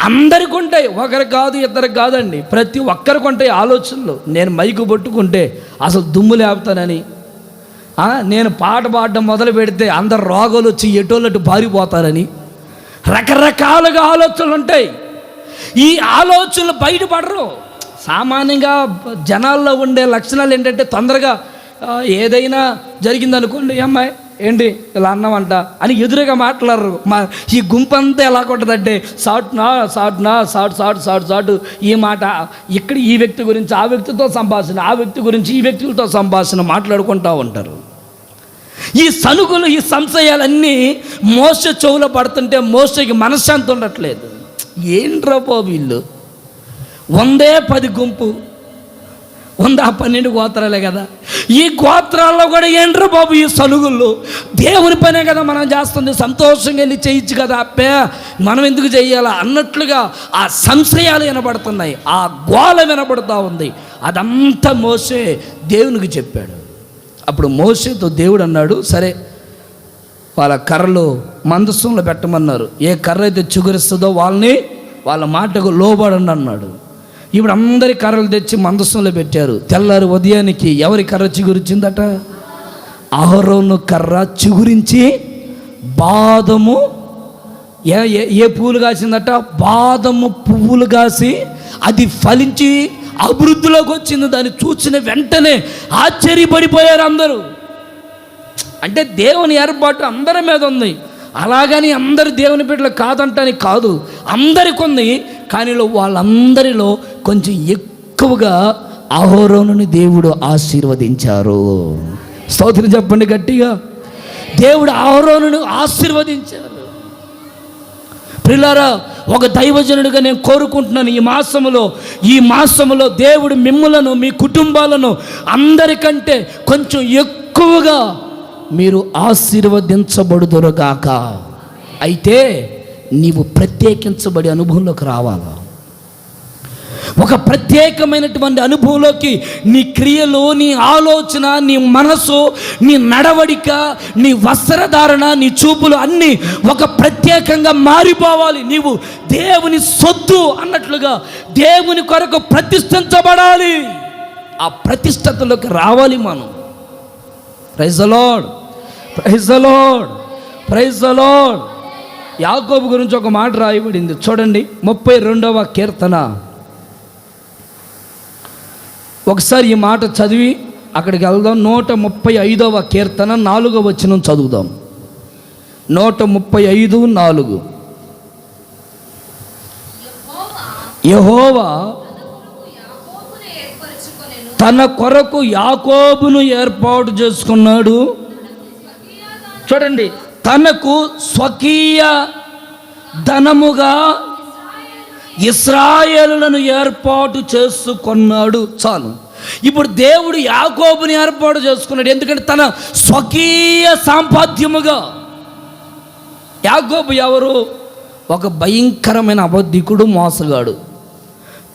A: అందరికి ఉంటాయి. ఒకరికి కాదు, ఇద్దరికి కాదండి, ప్రతి ఒక్కరికి ఉంటాయి ఆలోచనలు. నేను మైకు పట్టుకుంటే అసలు దుమ్ము లేపుతానని, నేను పాట పాడడం మొదలు పెడితే అందరు రోగాలు వచ్చి ఎటోళ్ళట్టు పారిపోతారని, రకరకాలుగా ఆలోచనలు ఉంటాయి. ఈ ఆలోచనలు బయటపడరు. సామాన్యంగా జనాల్లో ఉండే లక్షణాలు ఏంటంటే తొందరగా ఏదైనా జరిగిందనుకోండి, అమ్మాయి ఏంటి ఇలా అన్నామంట అని ఎదురుగా మాట్లాడరు. ఈ గుంపు అంతా ఎలా ఉంటుందంటే సాటు ఈ మాట ఇక్కడ ఈ వ్యక్తి గురించి ఆ వ్యక్తితో సంభాషణ, ఆ వ్యక్తి గురించి ఈ వ్యక్తులతో సంభాషణ మాట్లాడుకుంటూ ఉంటారు. ఈ సనుగులు, ఈ సంశయాలన్నీ మోసే చెవులో పడుతుంటే మోసేకి మనశ్శాంతి ఉండట్లేదు. ఏంట్రా బాబు వీళ్ళు 110 గుంపు, 112 గోత్రాలే కదా, ఈ గోత్రాల్లో కూడా ఏంట్రా బాబు ఈ సనుగుళ్ళు? దేవుని పనే కదా మనం చేస్తుంది, సంతోషంగా వెళ్ళి చేయొచ్చు కదా, అప్పే మనం ఎందుకు చెయ్యాలా అన్నట్లుగా ఆ సంశయాలు వినబడుతున్నాయి, ఆ గోల వినబడుతూ ఉంది. అదంతా మోసే దేవునికి చెప్పాడు. అప్పుడు మోసేతో దేవుడు అన్నాడు, సరే వాళ్ళ కర్రలు మందసంలో పెట్టమన్నారు. ఏ కర్ర అయితే చిగురిస్తుందో వాళ్ళ మాటకు లోబడండి అన్నాడు. ఇప్పుడు అందరి కర్రలు తెచ్చి మందసంలో పెట్టారు. తెల్లారి ఉదయానికి ఎవరి కర్ర చిగురించిందట? అహరోను కర్ర చిగురించి బాదము ఏ పువ్వులు కాసిందట? బాదము పువ్వులు కాసి అది ఫలించి అభివృద్ధిలోకి వచ్చింది. దాన్ని చూసిన వెంటనే ఆశ్చర్యపడిపోయారు అందరూ. అంటే దేవుని ఏర్పాటు అందరి మీద ఉంది. అలాగని అందరు దేవుని బిడ్డలు కాదంటానికి కాదు, అందరికి ఉంది. కానీ వాళ్ళందరిలో కొంచెం ఎక్కువగా అహరోనుని దేవుడు ఆశీర్వదించారు. స్తోత్రం చెప్పండి గట్టిగా. దేవుడు అహరోనుని ఆశీర్వదించారు. ప్రియులారా, ఒక దైవజనుడిగా నేను కోరుకుంటున్నాను, ఈ మాసములో దేవుడు మిమ్ములను, మీ కుటుంబాలను అందరికంటే కొంచెం ఎక్కువగా మీరు ఆశీర్వదించబడుదురుగాక. అయితే నీవు ప్రత్యేకించబడి అనుభవంలోకి రావాలా. ఒక ప్రత్యేకమైనటువంటి అనుభవంలోకి నీ క్రియలు, నీ ఆలోచన, నీ మనసు, నీ నడవడిక, నీ వస్త్రధారణ, నీ చూపులు అన్నీ ఒక ప్రత్యేకంగా మారిపోవాలి. నీవు దేవుని సొత్తు అన్నట్లుగా దేవుని కొరకు ప్రతిష్ఠించబడాలి. ఆ ప్రతిష్టతలోకి రావాలి మనం. Praise the Lord, praise the Lord, praise the Lord. యాకోబు గురించి ఒక మాట రాయబడింది చూడండి, 32వ కీర్తన. ఒకసారి ఈ మాట చదివి అక్కడికి వెళ్దాం. 135వ కీర్తన 4వ వచనం చదువుదాం. 135:4. యెహోవా తన కొరకు యాకోబును ఏర్పాటు చేసుకున్నాడు. చూడండి, తనకు స్వకీయ ధనముగా ఇశ్రాయేలులను ఏర్పాటు చేసుకున్నాడు. చాలు. ఇప్పుడు దేవుడు యాకోబుని ఏర్పాటు చేసుకున్నాడు. ఎందుకంటే తన స్వకీయ సాంపాద్యముగా. యాకోబు ఎవరు? ఒక భయంకరమైన అబద్ధికుడు, మోసగాడు.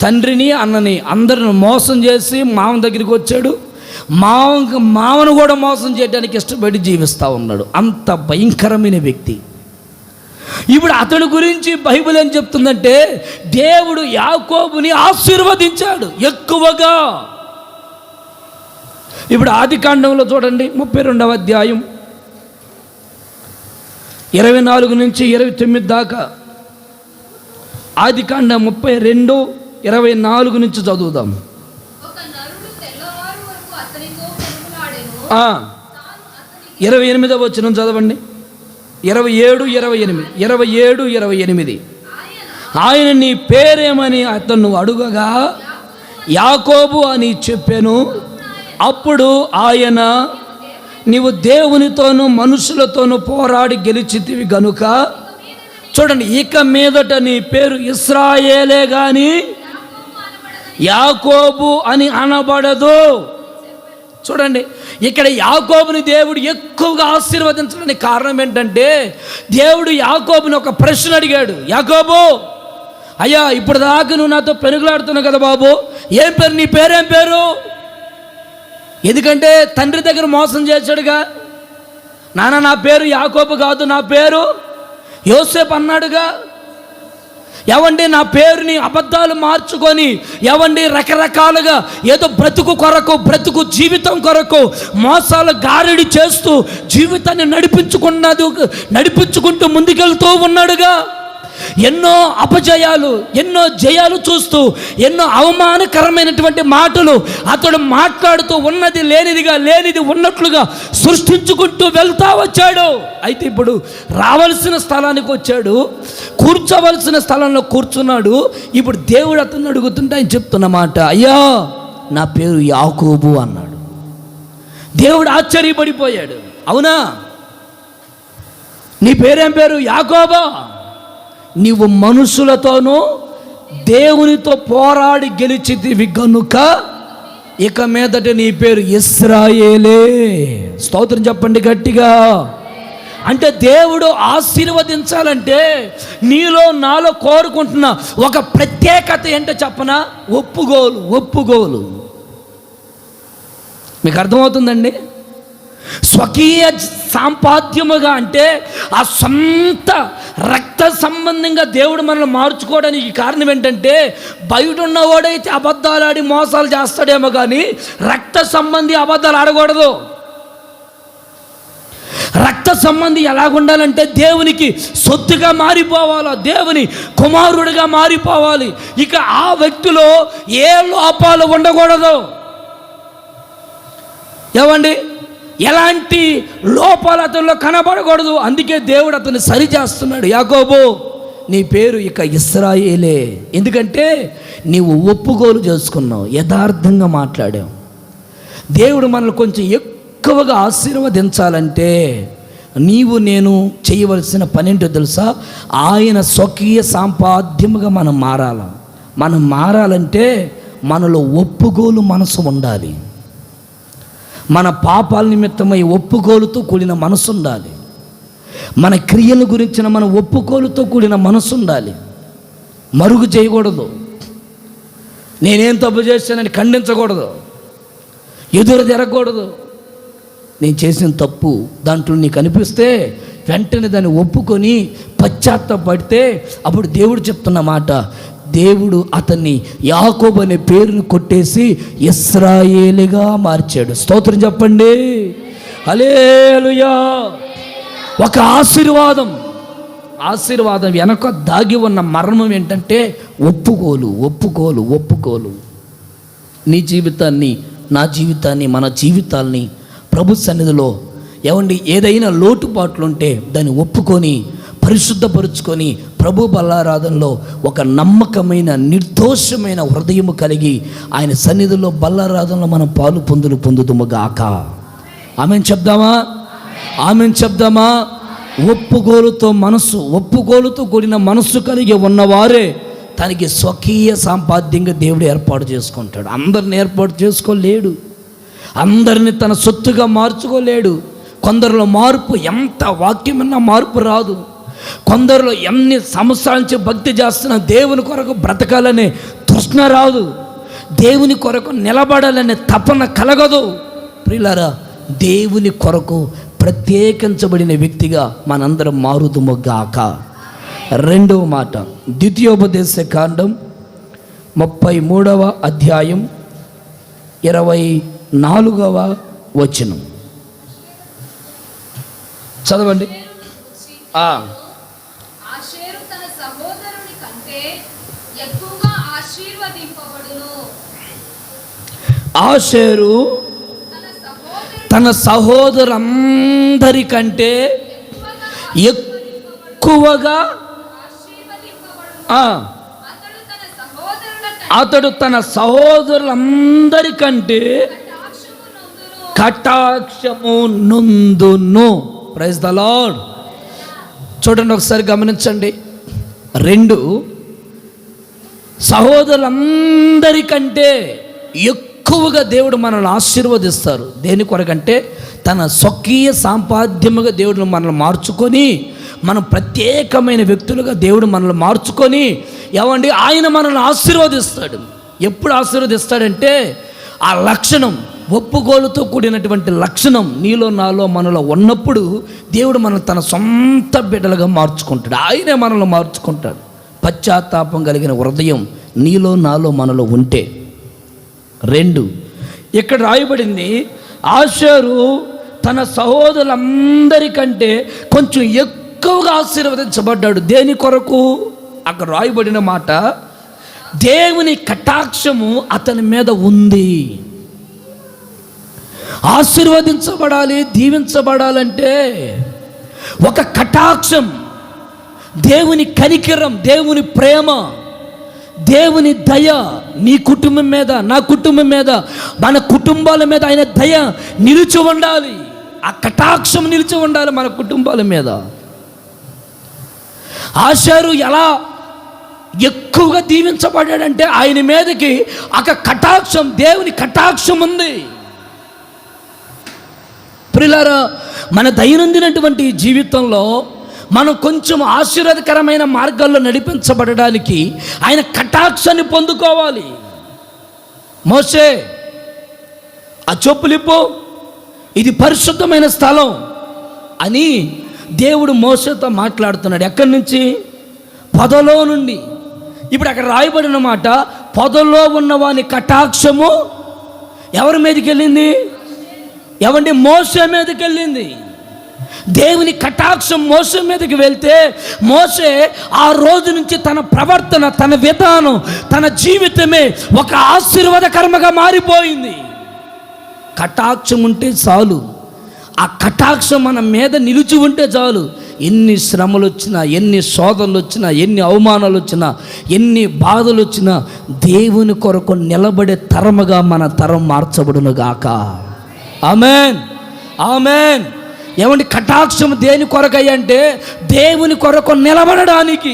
A: తండ్రిని, అన్నని అందరిని మోసం చేసి మామన్ దగ్గరికి వచ్చాడు. మామను కూడా మోసం చేయడానికి ఇష్టపడి జీవిస్తూ ఉన్నాడు. అంత భయంకరమైన వ్యక్తి. ఇప్పుడు అతని గురించి బైబిల్ ఏం చెప్తుందంటే, దేవుడు యాకోబుని ఆశీర్వదించాడు ఎక్కువగా. ఇప్పుడు ఆదికాండంలో చూడండి, 32వ అధ్యాయం 24 నుంచి 29 దాకా. ఆదికాండం 32:24 నుంచి చదువుదాం. 28వ వచనం చదవండి. 27, 28. ఆయన నీ పేరేమని అతను అడుగగా యాకోబు అని చెప్పాను. అప్పుడు ఆయన, నీవు దేవునితోనూ మనుషులతోనూ పోరాడి గెలిచితివి గనుక, చూడండి, ఇక మీదట నీ పేరు ఇశ్రాయేలే గాని యాకోబు అని అనబడదు. చూడండి, ఇక్కడ యాకోబుని దేవుడు ఎక్కువగా ఆశీర్వదించడానికి కారణం ఏంటంటే, దేవుడు యాకోబుని ఒక ప్రశ్న అడిగాడు. యాకోబు, అయ్యా, ఇప్పుడు దాకా నువ్వు నాతో పెనుగులాడుతున్నావు కదా బాబు, ఏం పేరు, నీ పేరేం పేరు? ఎందుకంటే తండ్రి దగ్గర మోసం చేశాడుగా. నాన్న, నా పేరు యాకోబు కాదు, నా పేరు యోసేపు అన్నాడుగా. ఏవండి, నా పేరుని అబద్ధాలు మార్చుకొని ఏవండి రకరకాలుగా ఏదో బ్రతుకు జీవితం కొరకు మోసాలు గారడి చేస్తూ జీవితాన్ని నడిపించుకుంటూ ముందుకెళ్తూ ఉన్నాడుగా. ఎన్నో అపజయాలు, ఎన్నో జయాలు చూస్తూ, ఎన్నో అవమానకరమైనటువంటి మాటలు అతడు మాట్లాడుతూ ఉన్నది లేనిదిగా, లేనిది ఉన్నట్లుగా సృష్టించుకుంటూ వెళ్తా వచ్చాడు. అయితే ఇప్పుడు రావాల్సిన స్థలానికి వచ్చాడు, కూర్చోవలసిన స్థలంలో కూర్చున్నాడు. ఇప్పుడు దేవుడు అతను అడుగుతుంటే ఆయన చెప్తున్న మాట, అయ్యా, నా పేరు యాకోబు అన్నాడు. దేవుడు ఆశ్చర్యపడిపోయాడు. అవునా, నీ పేరేం పేరు? యాకోబా. నీవు మనుషులతోనూ దేవునితో పోరాడి గెలిచితివి గనుక ఇక మీదట నీ పేరు ఇశ్రాయేలే. స్తోత్రం చెప్పండి గట్టిగా. అంటే దేవుడు ఆశీర్వదించాలంటే నీలో నాలో కోరుకుంటున్న ఒక ప్రత్యేకత ఏంటో చెప్పనా? ఒప్పుకోలు. మీకు అర్థమవుతుందండి? స్వకీయ సాంపాద్యముగా అంటే ఆ సొంత రక్త సంబంధంగా దేవుడు మనల్ని మార్చుకోవడానికి కారణం ఏంటంటే, బయట ఉన్నవాడైతే అబద్ధాలు ఆడి మోసాలు చేస్తాడేమో కానీ రక్త సంబంధి అబద్ధాలు ఆడకూడదు. రక్త సంబంధి ఎలాగుండాలంటే దేవునికి సొత్తుగా మారిపోవాలి, దేవుని కుమారుడిగా మారిపోవాలి. ఇక ఆ వ్యక్తిలో ఏ లోపాలు ఉండకూడదు. ఏమండి, ఎలాంటి లోపాలు అతనిలో కనబడకూడదు. అందుకే దేవుడు అతన్ని సరి చేస్తున్నాడు. యాకోబు, నీ పేరు ఇక ఇశ్రాయేలే. ఎందుకంటే నీవు ఒప్పుకోలు చేసుకున్నావు, యథార్థంగా మాట్లాడావు. దేవుడు మనల్ని కొంచెం ఎక్కువగా ఆశీర్వదించాలంటే నేను చేయవలసిన పని ఏంటో తెలుసా? ఆయన స్వకీయ సాంపాద్యముగా మనం మారాలంటే మనలో ఒప్పుకోలు మనసు ఉండాలి. మన పాపాల నిమిత్తమై ఒప్పుకోలుతో కూడిన మనసు ఉండాలి. మన క్రియల గురించిన మన ఒప్పుకోలుతో కూడిన మనసు ఉండాలి. మరుగు చేయకూడదు. నేనేం తప్పు చేశానని ఖండించకూడదు, ఎదురు తిరగకూడదు. నేను చేసిన తప్పు దాంట్లో నీకు అనిపిస్తే వెంటనే దాన్ని ఒప్పుకొని పశ్చాత్తాపడితే అప్పుడు దేవుడు చెప్తున్న మాట, దేవుడు అతన్ని యాకోబు అనే పేరును కొట్టేసి ఇశ్రాయేలుగా మార్చాడు. స్తోత్రం చెప్పండి, హల్లెలూయా. ఒక ఆశీర్వాదం వెనక దాగి ఉన్న మర్మం ఏంటంటే ఒప్పుకోలు. నీ జీవితాన్ని, నా జీవితాన్ని, మన జీవితాల్ని ప్రభు సన్నిధిలో ఏదైనా లోటుపాట్లుంటే దాన్ని ఒప్పుకొని పరిశుద్ధపరుచుకొని ప్రభు బల్లారాధనలో ఒక నమ్మకమైన నిర్దోషమైన హృదయము కలిగి ఆయన సన్నిధిలో బల్లారాధనలో మనం పాలు పొందుదుము గాక. ఆమెన్ చెప్దామా? ఒప్పుకోలుతో కూడిన మనస్సు కలిగి ఉన్నవారే తనకి స్వకీయ సాంపాద్యంగా దేవుడు ఏర్పాటు చేసుకుంటాడు. అందరిని ఏర్పాటు చేసుకోలేడు, అందరిని తన సొత్తుగా మార్చుకోలేడు. కొందరిలో మార్పు, ఎంత వాక్యమన్నా మార్పు రాదు. కొందరిలో ఎన్ని సంవత్సరాల నుంచి భక్తి చేస్తున్న దేవుని కొరకు బ్రతకాలనే తృష్ణ రాదు, దేవుని కొరకు నిలబడాలనే తపన కలగదు. ప్రియులారా, దేవుని కొరకు ప్రత్యేకించబడిన వ్యక్తిగా మనందరం మారుదుము గాక. రెండవ మాట, ద్వితీయోపదేశ కాండం 33వ అధ్యాయం 24వ వచనం చదవండి. ఆషేరు తన సహోదరులందరికంటే ఎక్కువగా అతడు తన సహోదరులందరికంటే కటాక్షము నొందును. Praise the Lord. చూడండి ఒకసారి గమనించండి. 2, సహోదరులందరికంటే ఎక్కువగా దేవుడు మనల్ని ఆశీర్వదిస్తారు. దేని కొరకంటే తన స్వకీయ సాంపాద్యముగా దేవుడు మనల్ని మార్చుకొని, మనం ప్రత్యేకమైన వ్యక్తులుగా దేవుడు మనల్ని మార్చుకొని ఏమండి ఆయన మనల్ని ఆశీర్వదిస్తాడు. ఎప్పుడు ఆశీర్వదిస్తాడంటే ఆ లక్షణం, ఒప్పుకోలుతో కూడినటువంటి లక్షణం నీలో నాలో మనలో ఉన్నప్పుడు దేవుడు మనల్ని తన సొంత బిడ్డలుగా మార్చుకుంటాడు. ఆయనే మనల్ని మార్చుకుంటాడు. పశ్చాత్తాపం కలిగిన హృదయం నీలో నాలో మనలో ఉంటే. 2, ఇక్కడ రాయబడింది ఆషేరు తన సహోదరులందరికంటే కొంచెం ఎక్కువగా ఆశీర్వదించబడ్డాడు. దేని కొరకు? అక్కడ రాయబడిన మాట, దేవుని కటాక్షము అతని మీద ఉంది. ఆశీర్వదించబడాలి, దీవించబడాలంటే ఒక కటాక్షం, దేవుని కనికరం, దేవుని ప్రేమ, దేవుని దయ నీ కుటుంబం మీద, నా కుటుంబం మీద, మన కుటుంబాల మీద ఆయన దయ నిలిచి ఉండాలి. ఆ కటాక్షం నిలిచి ఉండాలి మన కుటుంబాల మీద. ఆషేరు ఎలా ఎక్కువగా దీవించబడ్డాడంటే ఆయన మీదకి ఒక కటాక్షం, దేవుని కటాక్షం ఉంది. ప్రియులారా, మన దైనందినటువంటి జీవితంలో మనం కొంచెం ఆశీర్వాదకరమైన మార్గాల్లో నడిపించబడడానికి ఆయన కటాక్షాన్ని పొందుకోవాలి. మోషే ఆ చెప్పులిప్పు, ఇది పరిశుద్ధమైన స్థలం అని దేవుడు మోషేతో మాట్లాడుతున్నాడు. ఎక్కడి నుంచి? పొదలో నుండి. ఇప్పుడు అక్కడ రాయబడిన మాట, పొదలో ఉన్నవాని కటాక్షము ఎవరి మీదకి వెళ్ళింది? ఎవండి? మోషే మీదకి వెళ్ళింది. దేవుని కటాక్షం మోషే మీదకి వెళ్తే మోషే ఆ రోజు నుంచి తన ప్రవర్తన, తన విధానం, తన జీవితమే ఒక ఆశీర్వాదకరముగా మారిపోయింది. కటాక్షం ఉంటే చాలు. ఆ కటాక్షం మన మీద నిలిచి ఉంటే చాలు. ఎన్ని శ్రమలు వచ్చినా, ఎన్ని శోధనలు వచ్చినా, ఎన్ని అవమానాలు వచ్చినా, ఎన్ని బాధలు వచ్చినా దేవుని కొరకు నిలబడే తరముగా మన తరం మార్చబడును గాక. ఆమేన్, ఆమేన్. ఏమండి? కటాక్షం దేని కొరకయ్య అంటే దేవుని కొరకు నిలబడడానికి.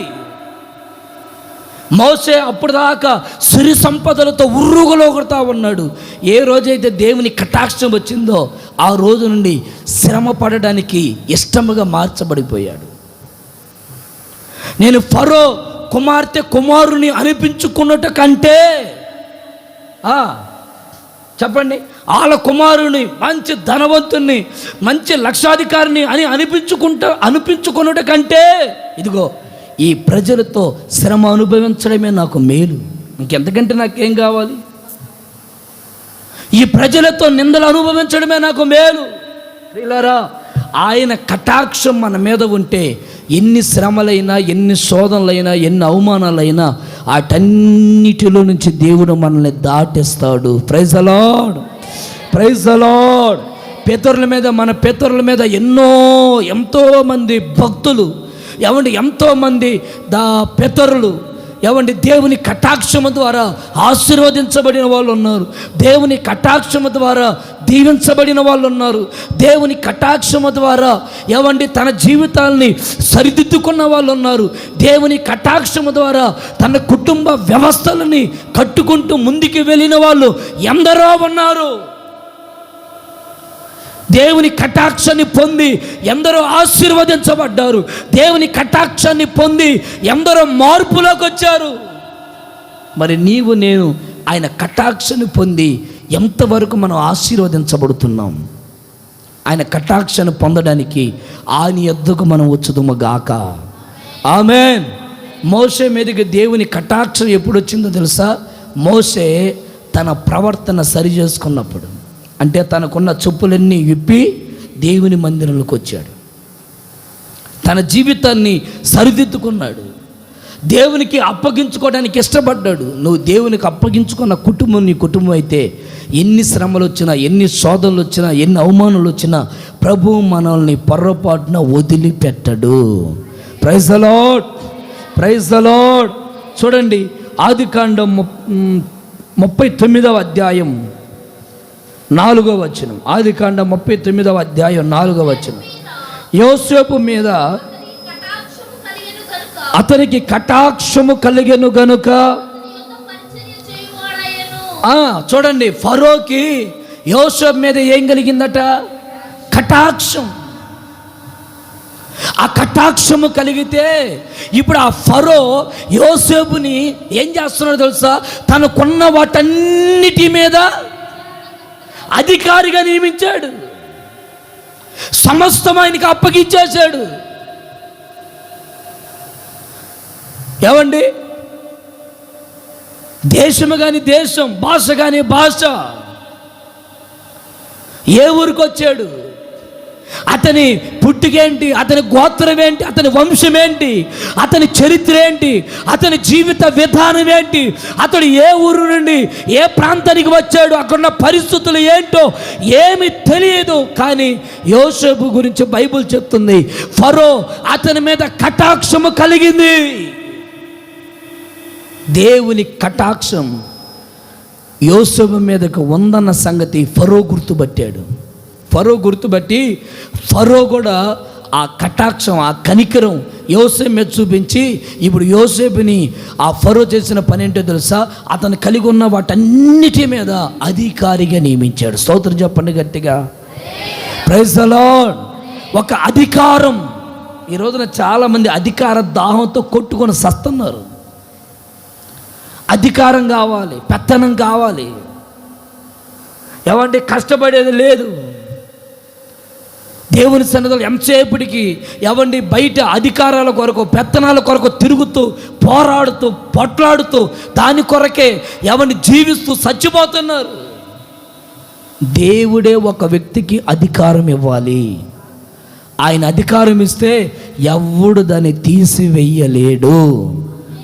A: మోషే అప్పుడు దాకా సిరి సంపదలతో ఉర్రుగులోగుతా ఉన్నాడు. ఏ రోజైతే దేవుని కటాక్షం వచ్చిందో ఆ రోజు నుండి శ్రమ పడడానికి ఇష్టముగా మార్చబడిపోయాడు. నేను ఫరో కుమార్తె కుమారుని అనిపించుకున్నట్టు కంటే చెప్పండి, వాళ్ళ కుమారుని మంచి ధనవంతుని, మంచి లక్షాధికారిని అని అనిపించుకున్నట్టు కంటే ఇదిగో ఈ ప్రజలతో శ్రమ అనుభవించడమే నాకు మేలు. ఇంకెంతకంటే నాకేం కావాలి? ఈ ప్రజలతో నిందలు అనుభవించడమే నాకు మేలు. ప్రియులారా, ఆయన కటాక్షం మన మీద ఉంటే ఎన్ని శ్రమలైనా, ఎన్ని శోధనలైనా, ఎన్ని అవమానాలైనా వాటన్నిటిలో నుంచి దేవుడు మనల్ని దాటిస్తాడు. Praise the Lord, praise the Lord. మన పితరుల మీద ఎంతోమంది భక్తులు ఏమండి, ఎంతోమంది పితరులు ఏమండి దేవుని కటాక్షము ద్వారా ఆశీర్వదించబడిన వాళ్ళు ఉన్నారు. దేవుని కటాక్షము ద్వారా దీవించబడిన వాళ్ళు ఉన్నారు. దేవుని కటాక్షము ద్వారా ఏమండి తన జీవితాలని సరిదిద్దుకున్న వాళ్ళు ఉన్నారు. దేవుని కటాక్షము ద్వారా తన కుటుంబ వ్యవస్థలని కట్టుకుంటూ ముందుకు వెళ్ళిన వాళ్ళు ఎందరో ఉన్నారు. దేవుని కటాక్షాన్ని పొంది ఎందరో ఆశీర్వదించబడ్డారు. దేవుని కటాక్షాన్ని పొంది ఎందరో మార్పులోకి వచ్చారు. మరి నీవు నేను ఆయన కటాక్షాన్ని పొంది ఎంతవరకు మనం ఆశీర్వదించబడుతున్నాం? ఆయన కటాక్షాన్ని పొందడానికి ఆయన యొద్దకు మనం వచ్చుదుము గాక. ఆమేన్. మోషే మీదకి దేవుని కటాక్షం ఎప్పుడు వచ్చిందో తెలుసా? మోషే తన ప్రవర్తన సరి చేసుకున్నప్పుడు, అంటే తనకున్న చెప్పులన్నీ విప్పి దేవుని మందిరంలోకి వచ్చాడు. తన జీవితాన్ని సరిదిద్దుకున్నాడు. దేవునికి అప్పగించుకోవడానికి ఇష్టపడ్డాడు. నువ్వు దేవునికి అప్పగించుకున్న కుటుంబం నీ కుటుంబం అయితే ఎన్ని శ్రమలు వచ్చినా, ఎన్ని శోధనలు వచ్చినా, ఎన్ని అవమానాలు వచ్చినా ప్రభువు మనల్ని పొర్రపాటున వదిలిపెట్టడు. Praise the Lord, praise the Lord. చూడండి, ఆదికాండం 39వ అధ్యాయం 4వ వచనం. ఆదికాండం 39వ అధ్యాయం 4వ వచనం. యోసేపు మీద అతనికి కటాక్షము కలిగెను గనుక. చూడండి, ఫరోకి యోసేపు మీద ఏం కలిగిందట? కటాక్షం. ఆ కటాక్షము కలిగితే ఇప్పుడు ఆ ఫరో యోసేపుని ఏం చేస్తున్నాడో తెలుసా? తనకున్న వాటన్నిటి మీద అధికారిగా నియమించాడు. సమస్తం ఆయనకి అప్పగించేశాడు. ఏమండి, దేశము కానీ దేశం, భాష కానీ భాష. ఏ ఊరికి వచ్చాడు? అతని పుట్టుకేంటి, అతని గోత్రం ఏంటి, అతని వంశం ఏంటి, అతని చరిత్ర ఏంటి, అతని జీవిత విధానం ఏంటి, అతడు ఏ ఊరు నుండి ఏ ప్రాంతానికి వచ్చాడు, అక్కడున్న పరిస్థితులు ఏంటో ఏమి తెలియదు. కానీ యోసేపు గురించి బైబిల్ చెప్తుంది, ఫరో అతని మీద కటాక్షము కలిగింది. దేవుని కటాక్షం యోసేపు మీదకు ఉందన్న సంగతి ఫరో గుర్తుపట్టాడు. ఫరో గుర్తుపట్టి ఫరో కూడా ఆ కటాక్షం, ఆ కనికరం యోసేపు మీద చూపించి ఇప్పుడు యోసేపుని ఆ ఫరో చేసిన పని ఏంటో తెలుసా? అతను కలిగి ఉన్న వాటన్నిటి మీద అధికారిగా నియమించాడు. స్తోత్రం చెప్పండి గట్టిగా, ప్రైజ్ ద లార్డ్. ఒక అధికారం. ఈ రోజున చాలామంది అధికార దాహంతో కొట్టుకొని సస్తున్నారు. అధికారం కావాలి, పెత్తనం కావాలి. ఏమంటే కష్టపడేది లేదు. దేవుని సన్నిధిలో ఎంతసేపటికి ఏమండి బయట అధికారాల కొరకు, పెత్తనాల కొరకు తిరుగుతూ, పోరాడుతూ, పొట్లాడుతూ, దాని కొరకే ఏమండి జీవిస్తూ చచ్చిపోతున్నారు. దేవుడే ఒక వ్యక్తికి అధికారం ఇవ్వాలి. ఆయన అధికారం ఇస్తే ఎవడు దాన్ని తీసివేయలేడు.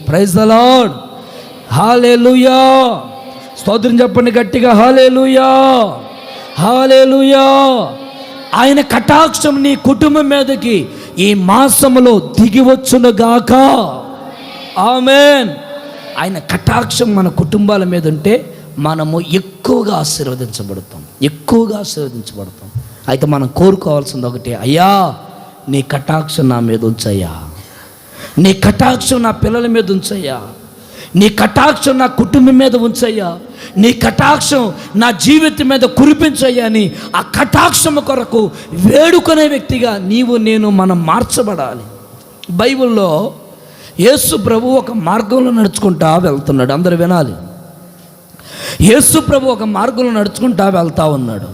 A: ప్రైజ్ ద లార్డ్, హల్లెలూయా. స్తోత్రం చెప్పండి గట్టిగా, హల్లెలూయా, హల్లెలూయా. ఆయన కటాక్షం నీ కుటుంబం మీదకి ఈ మాసములో దిగివచ్చునుగాక. ఆమేన్. ఆయన కటాక్షం మన కుటుంబాల మీద ఉంటే మనము ఎక్కువగా ఆశీర్వదించబడతాం, ఎక్కువగా ఆశీర్వదించబడతాం. అయితే మనం కోరుకోవాల్సింది ఒకటే, అయ్యా నీ కటాక్షం నా మీద ఉంచయ్యా, నీ కటాక్షం నా పిల్లల మీద ఉంచయ్యా, నీ కటాక్షం నా కుటుంబం మీద ఉంచయ్యా, నీ కటాక్షం నా జీవితం మీద కురిపించయ్యా అని ఆ కటాక్షం కొరకు వేడుకునే వ్యక్తిగా నీవు నేను మనం మార్చబడాలి. బైబిల్లో యేసు ప్రభు ఒక మార్గంలో నడుచుకుంటా వెళ్తున్నాడు. అందరూ వినాలి. యేసు ప్రభు ఒక మార్గంలో నడుచుకుంటా వెళ్తా ఉన్నాడు.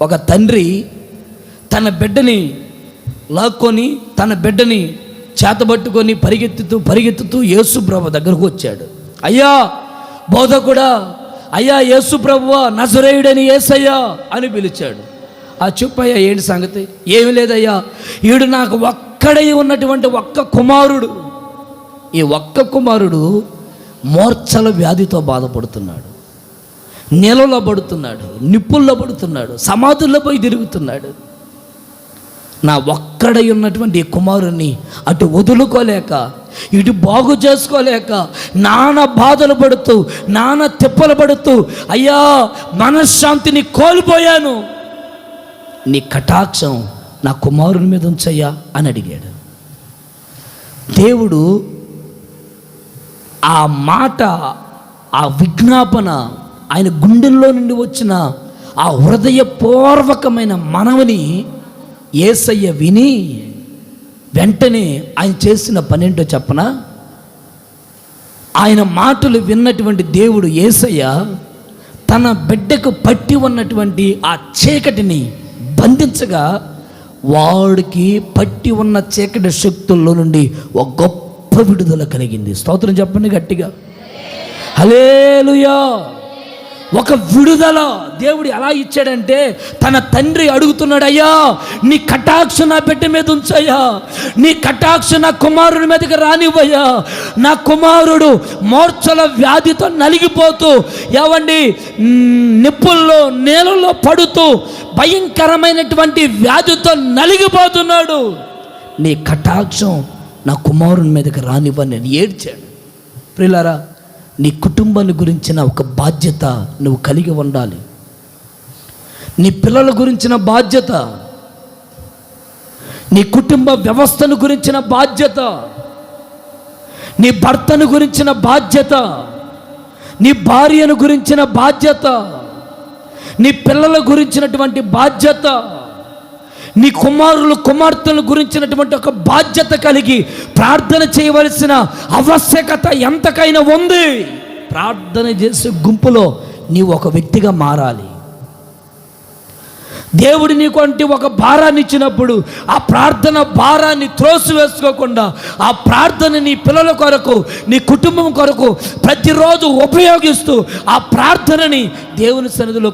A: ఒక తండ్రి తన బిడ్డని లాక్కొని, తన బిడ్డని చేతబట్టుకొని పరిగెత్తుతూ యేసు ప్రభు దగ్గరకు వచ్చాడు. అయ్యా బోధకుడా, అయ్యా యేసు ప్రభువా, నజరేయుడని యేసయ్యా అని పిలిచాడు. ఆ చెప్పయ్యా ఏంటి సంగతి? ఏమి లేదయ్యా, ఈడు నాకు ఒక్కడై ఉన్నటువంటి ఒక్క కుమారుడు. ఈ ఒక్క కుమారుడు మూర్ఛల వ్యాధితో బాధపడుతున్నాడు, నీళ్ళలో పడుతున్నాడు, నిప్పుల్లో పడుతున్నాడు, సమాధుల్లో పోయి తిరుగుతున్నాడు. నా ఒక్కడై ఉన్నటువంటి ఈ కుమారుణ్ణి అటు వదులుకోలేక, ఇటు బాగు చేసుకోలేక, నానా బాధలు పడుతూ, నానా తిప్పలు పడుతూ, అయ్యా మనశ్శాంతిని కోల్పోయాను, నీ కటాక్షం నా కుమారుని మీద ఉంచయ్యా అని అడిగాడు. దేవుడు ఆ మాట, ఆ విజ్ఞాపన, ఆయన గుండెల్లో నుండి వచ్చిన ఆ హృదయపూర్వకమైన మనవిని యేసయ్య విని వెంటనే ఆయన చేసిన పనేంటో చెప్పనా? ఆయన మాటలు విన్నటువంటి దేవుడు యేసయ్య తన బిడ్డకు పట్టి ఉన్నటువంటి ఆ చీకటిని బంధించగా, వాడికి పట్టి ఉన్న చీకటి శక్తుల్లో నుండి ఒక గొప్ప విడుదల కలిగింది. స్తోత్రం చెప్పండి గట్టిగా, హల్లెలూయా. ఒక విడుదల దేవుడు ఎలా ఇచ్చాడంటే, తన తండ్రి అడుగుతున్నాడు, అయ్యా నీ కటాక్ష నా బిడ్డ మీద ఉంచయ్యా, నీ కటాక్ష నా కుమారుడి మీదకి రానివ్వయ్యా. నా కుమారుడు మోర్చల వ్యాధితో నలిగిపోతూ, ఏవండి నిప్పుల్లో నేలలో పడుతూ భయంకరమైనటువంటి వ్యాధితో నలిగిపోతున్నాడు. నీ కటాక్షం నా కుమారుని మీదకి రానివ్వని నేను ఏడ్చాడు. ప్రియులారా, నీ కుటుంబాన్ని గురించిన ఒక బాధ్యత నువ్వు కలిగి ఉండాలి. నీ పిల్లల గురించిన బాధ్యత, నీ కుటుంబ వ్యవస్థను గురించిన బాధ్యత, నీ భర్తను గురించిన బాధ్యత, నీ భార్యను గురించిన బాధ్యత, నీ పిల్లల గురించినటువంటి బాధ్యత, నీ కుమారులు కుమార్తెల గురించినటువంటి ఒక బాధ్యత కలిగి ప్రార్థన చేయవలసిన ఆవశ్యకత ఎంతకైనా ఉంది. ప్రార్థన చేసే గుంపులో నీవు ఒక వ్యక్తిగా మారాలి. దేవుడు నీకు అంటే ఒక భారాన్ని ఇచ్చినప్పుడు ఆ ప్రార్థన భారాన్ని త్రోసివేసుకోకుండా ఆ ప్రార్థన నీ పిల్లల కొరకు, నీ కుటుంబం కొరకు ప్రతిరోజు ఉపయోగిస్తూ ఆ ప్రార్థనని దేవుని సన్నిధిలో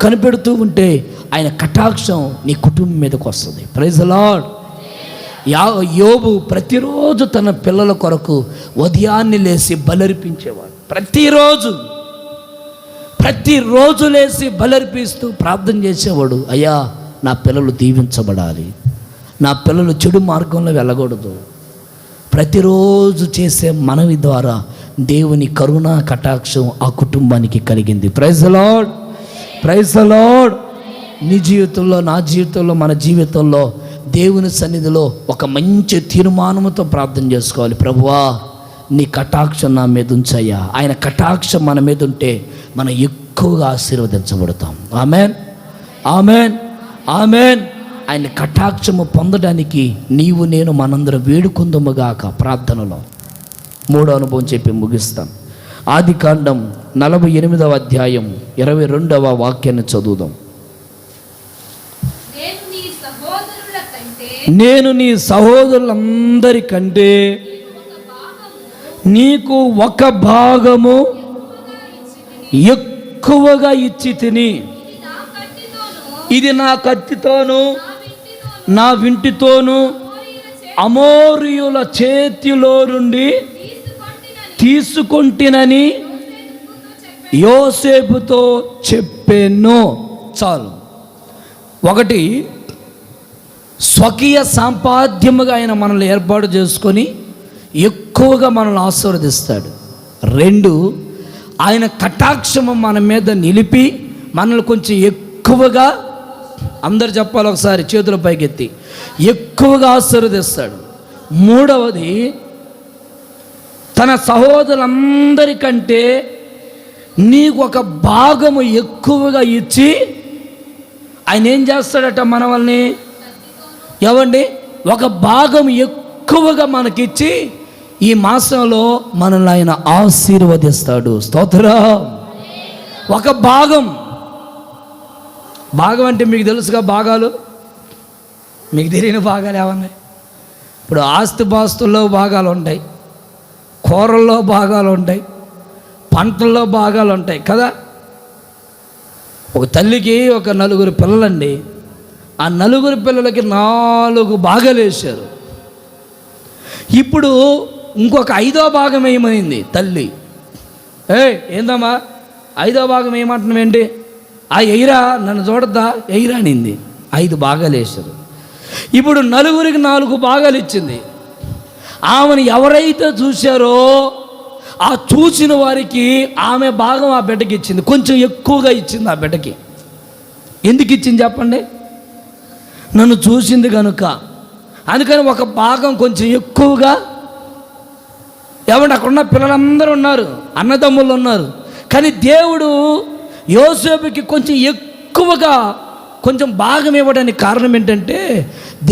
A: కనిపెడుతూ ఉంటే ఆయన కటాక్షం నీ కుటుంబం మీదకి వస్తుంది. Praise the Lord. యోబు ప్రతిరోజు తన పిల్లల కొరకు ఉదయాన్నే లేచి బలర్పించేవాడు. ప్రతిరోజు లేచి బలర్పిస్తూ ప్రార్థన చేసేవాడు, అయ్యా నా పిల్లలు దీవించబడాలి, నా పిల్లలు చెడు మార్గంలో వెళ్ళకూడదు. ప్రతిరోజు చేసే మనవి ద్వారా దేవుని కరుణా కటాక్షం ఆ కుటుంబానికి కలిగింది. Praise the Lord, praise the Lord. నీ జీవితంలో, నా జీవితంలో, మన జీవితంలో దేవుని సన్నిధిలో ఒక మంచి తీర్మానంతో ప్రార్థన చేసుకోవాలి. ప్రభువా నీ కటాక్షం నా మీద ఉంచయ్యా. ఆయన కటాక్షం మన మీద ఉంటే మనం ఎక్కువగా ఆశీర్వదించబడతాం. Amen, amen, amen. ఆయన కటాక్షము పొందడానికి నీవు నేను మనందరం వేడుకుందుముగాక. ప్రార్థనలో మూడో అనుభవం చెప్పి ముగిస్తాం. ఆదికాండం 48వ అధ్యాయం 22వ వాక్యాన్ని చదువుదాం. నేను నీ సహోదరులందరికంటే నీకు ఒక భాగము ఎక్కువగా ఇచ్చి తిని, ఇది నా కత్తితోను నా వింటితోను అమోరీయుల చేతిలో నుండి తీసుకొంటినని యోసేపుతో చెప్పెను. చాలు. ఒకటి, స్వకీయ సంపాద్యముగా ఆయన మనల్ని ఏర్పాటు చేసుకొని ఎక్కువగా మనల్ని ఆశీర్వదిస్తాడు. 2, ఆయన కటాక్షము మన మీద నిలిపి మనల్ని కొంచెం ఎక్కువగా, అందరు చెప్పాలి ఒకసారి చేతుల పైకెత్తి, ఎక్కువగా ఆశీర్వదిస్తాడు. 3వది, తన సహోదరులందరికంటే నీకు ఒక భాగము ఎక్కువగా ఇచ్చి ఆయన ఏం చేస్తాడట, మనల్ని ఏమండి ఒక భాగం ఎక్కువగా మనకిచ్చి ఈ మాసంలో మనల్ని ఆయన ఆశీర్వదిస్తాడు. స్తోత్రం. ఒక భాగం అంటే మీకు తెలుసుగా భాగాలు, మీకు తెలియని భాగాలు ఏమన్నాయి? ఇప్పుడు ఆస్తిపాస్తుల్లో భాగాలు ఉంటాయి, కూరల్లో భాగాలు ఉంటాయి, పంటల్లో భాగాలు ఉంటాయి కదా. ఒక తల్లికి ఒక 4 పిల్లలండి. ఆ 4 పిల్లలకి 4 భాగాలు వేశారు. ఇప్పుడు ఇంకొక 5వ భాగం ఏమైంది తల్లి, ఏందమ్మా 5వ భాగం ఏమంటున్నావేంటి, ఎయిరా నన్ను చూడద్దా, ఎయిరా అనింది. 5 భాగాలు వేశారు. ఇప్పుడు 4కి 4 భాగాలు ఇచ్చింది. ఆమెను ఎవరైతే చూశారో ఆ చూసిన వారికి ఆమె భాగం ఆ బిడ్డకి ఇచ్చింది, కొంచెం ఎక్కువగా ఇచ్చింది ఆ బిడ్డకి. ఎందుకు ఇచ్చింది చెప్పండి? నన్ను చూసింది కనుక. అందుకని ఒక భాగం కొంచెం ఎక్కువగా, ఏమంటే అక్కడున్న పిల్లలందరూ ఉన్నారు, అన్నదమ్ములు ఉన్నారు, కానీ దేవుడు యోసేపుకి కొంచెం ఎక్కువగా కొంచెం భాగం ఇవ్వడానికి కారణం ఏంటంటే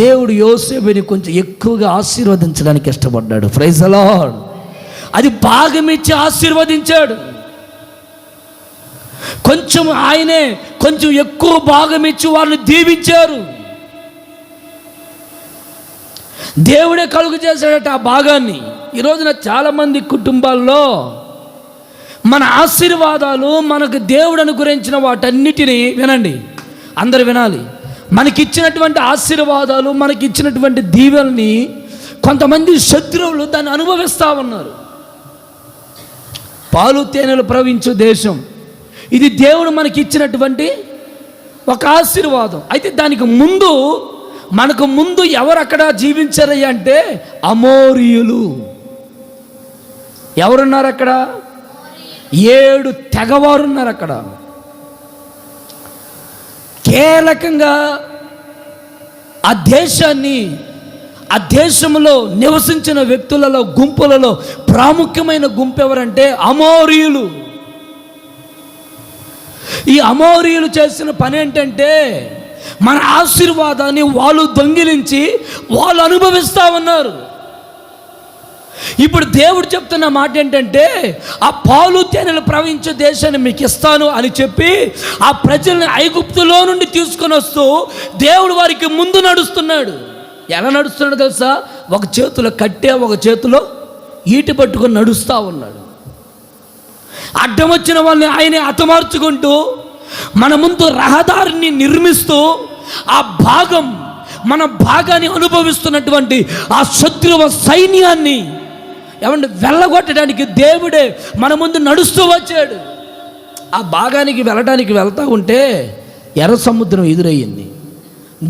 A: దేవుడు యోసేపుని కొంచెం ఎక్కువగా ఆశీర్వదించడానికి ఇష్టపడ్డాడు. Praise the Lord. అది భాగం ఇచ్చి ఆశీర్వదించాడు. కొంచెం ఆయనే కొంచెం ఎక్కువ భాగం ఇచ్చి వాళ్ళని దీవించారు. దేవుడే కలుగు చేశాడట ఆ భాగాన్ని. ఈరోజున చాలామంది కుటుంబాల్లో
B: మన ఆశీర్వాదాలు, మనకు దేవుడు అనుగ్రహించిన వాటన్నిటినీ వినండి, అందరు వినాలి. మనకిచ్చినటువంటి ఆశీర్వాదాలు, మనకిచ్చినటువంటి దీవెల్ని కొంతమంది శత్రువులు దాన్ని అనుభవిస్తూ ఉన్నారు. పాలు తేనెలు ప్రవహించు దేశం, ఇది దేవుడు మనకిచ్చినటువంటి ఒక ఆశీర్వాదం. అయితే దానికి ముందు, మనకు ముందు ఎవరు అక్కడ జీవించారయ్యా అంటే అమోరీయులు. ఎవరున్నారు అక్కడ? 7 తెగవారు ఉన్నారు అక్కడ. కీలకంగా ఆ దేశాన్ని, ఆ దేశంలో నివసించిన వ్యక్తులలో, గుంపులలో ప్రాముఖ్యమైన గుంపు ఎవరంటే అమోరీయులు. ఈ అమోరీయులు చేసిన పని ఏంటంటే మన ఆశీర్వాదాన్ని వాళ్ళు దొంగిలించి వాళ్ళు అనుభవిస్తూ ఉన్నారు. ఇప్పుడు దేవుడు చెప్తున్న మాట ఏంటంటే, ఆ పాలు తేనెలు ప్రవహించే దేశాన్ని మీకు ఇస్తాను అని చెప్పి ఆ ప్రజల్ని ఐగుప్తులో నుండి తీసుకొని వస్తూ దేవుడు వారికి ముందు నడుస్తున్నాడు. ఎలా నడుస్తున్నాడు తెలుసా? ఒక చేతిలో కట్టె, ఒక చేతిలో ఈటి పట్టుకొని నడుస్తూ ఉన్నాడు. అడ్డం వచ్చిన వాళ్ళని ఆయన హతమార్చుకుంటూ మన ముందు రహదారిని నిర్మిస్తూ ఆ భాగం, మన భాగాన్ని అనుభవిస్తున్నటువంటి ఆ శత్రువ సైన్యాన్ని ఏమంటే వెళ్ళగొట్టడానికి దేవుడే మన ముందు నడుస్తూ వచ్చాడు. ఆ భాగానికి వెళ్ళడానికి వెళ్తూ ఉంటే ఎర్ర సముద్రం ఎదురయ్యింది.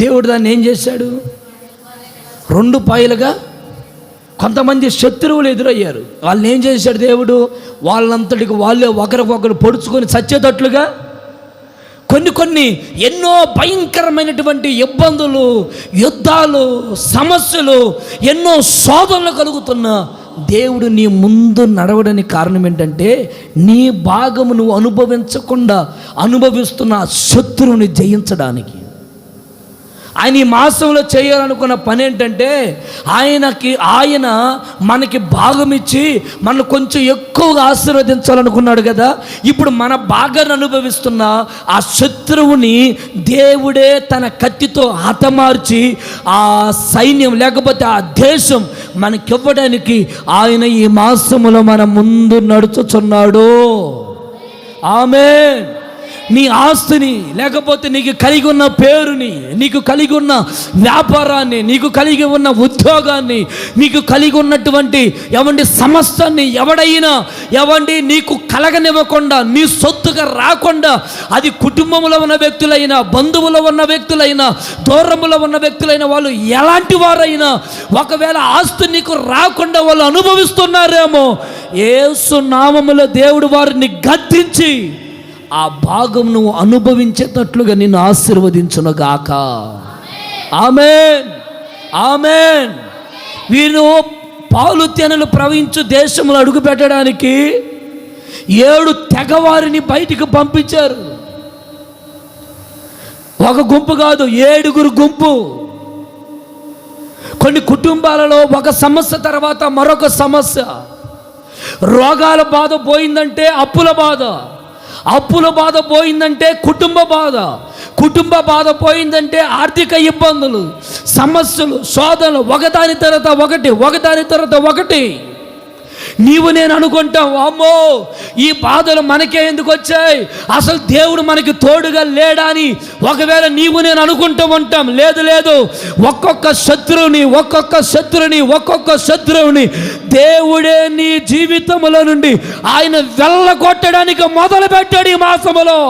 B: దేవుడు దాన్ని ఏం చేశాడు? 2 పాయలుగా కొంతమంది శత్రువులు ఎదురయ్యారు. వాళ్ళని ఏం చేశాడు దేవుడు? వాళ్ళంతటికి వాళ్ళే ఒకరికొకరు పొడుచుకొని చచ్చేటట్లుగా కొన్ని ఎన్నో భయంకరమైనటువంటి ఇబ్బందులు, యుద్ధాలు, సమస్యలు, ఎన్నో శోధనలు కలుగుతున్న దేవుడు నీ ముందు నడవడానికి కారణం ఏంటంటే నీ భాగము నువ్వు అనుభవిస్తున్న శత్రువుని జయించడానికి. ఆయన ఈ మాసంలో చేయాలనుకున్న పని ఏంటంటే ఆయన మనకి భాగం ఇచ్చి మనల్ని కొంచెం ఎక్కువగా ఆశీర్వదించాలనుకున్నాడు కదా. ఇప్పుడు మన భాగాన్ని అనుభవిస్తున్న ఆ శత్రువుని దేవుడే తన కత్తితో హతమార్చి ఆ సైన్యం లేకపోతే ఆ దేశం మనకివ్వడానికి ఆయన ఈ మాసములో మన ముందు నడుచుచున్నాడు. ఆమేన్. నీ ఆస్తిని, లేకపోతే నీకు కలిగి ఉన్న పేరుని, నీకు కలిగి ఉన్న వ్యాపారాన్ని, నీకు కలిగి ఉన్న ఉద్యోగాన్ని, నీకు కలిగి ఉన్నటువంటి సమస్తాన్ని ఎవడైనా నీకు కలగనివ్వకుండా, నీ సొత్తుగా రాకుండా, అది కుటుంబంలో ఉన్న వ్యక్తులైనా, బంధువులో ఉన్న వ్యక్తులైనా, దూరంలో ఉన్న వ్యక్తులైన వాళ్ళు ఎలాంటి వారైనా ఒకవేళ ఆస్తి నీకు రాకుండా వాళ్ళు అనుభవిస్తున్నారేమో, యేసు నామములో దేవుడు వారిని గద్దించి ఆ భాగం నువ్వు అనుభవించేటట్లుగా నిన్ను ఆశీర్వదించునుగాక. ఆమేన్, ఆమేన్. వీరు పాలు తేనెలు ప్రవహించు దేశంలో అడుగు పెట్టడానికి 7 తెగవారిని బయటికి పంపించారు. ఒక గుంపు కాదు, 7 గుంపు. కొన్ని కుటుంబాలలో ఒక సమస్య తర్వాత మరొక సమస్య. రోగాల బాధ పోయిందంటే అప్పుల బాధ పోయిందంటే కుటుంబ బాధ పోయిందంటే ఆర్థిక ఇబ్బందులు, సమస్యలు, శోధనలు, ఒకదాని తర్వాత ఒకటి. నీవు నేను అనుకుంటావు, అమ్మో ఈ బాధలు మనకే ఎందుకు వచ్చాయి, అసలు దేవుడు మనకి తోడుగా లేడా అని ఒకవేళ నీవు నేను అనుకుంటూ ఉంటాం. లేదు, ఒక్కొక్క శత్రువుని దేవుడే నీ జీవితంలో నుండి ఆయన వెళ్ళగొట్టడానికి మొదలుపెట్టాడు. ఈ మాసములో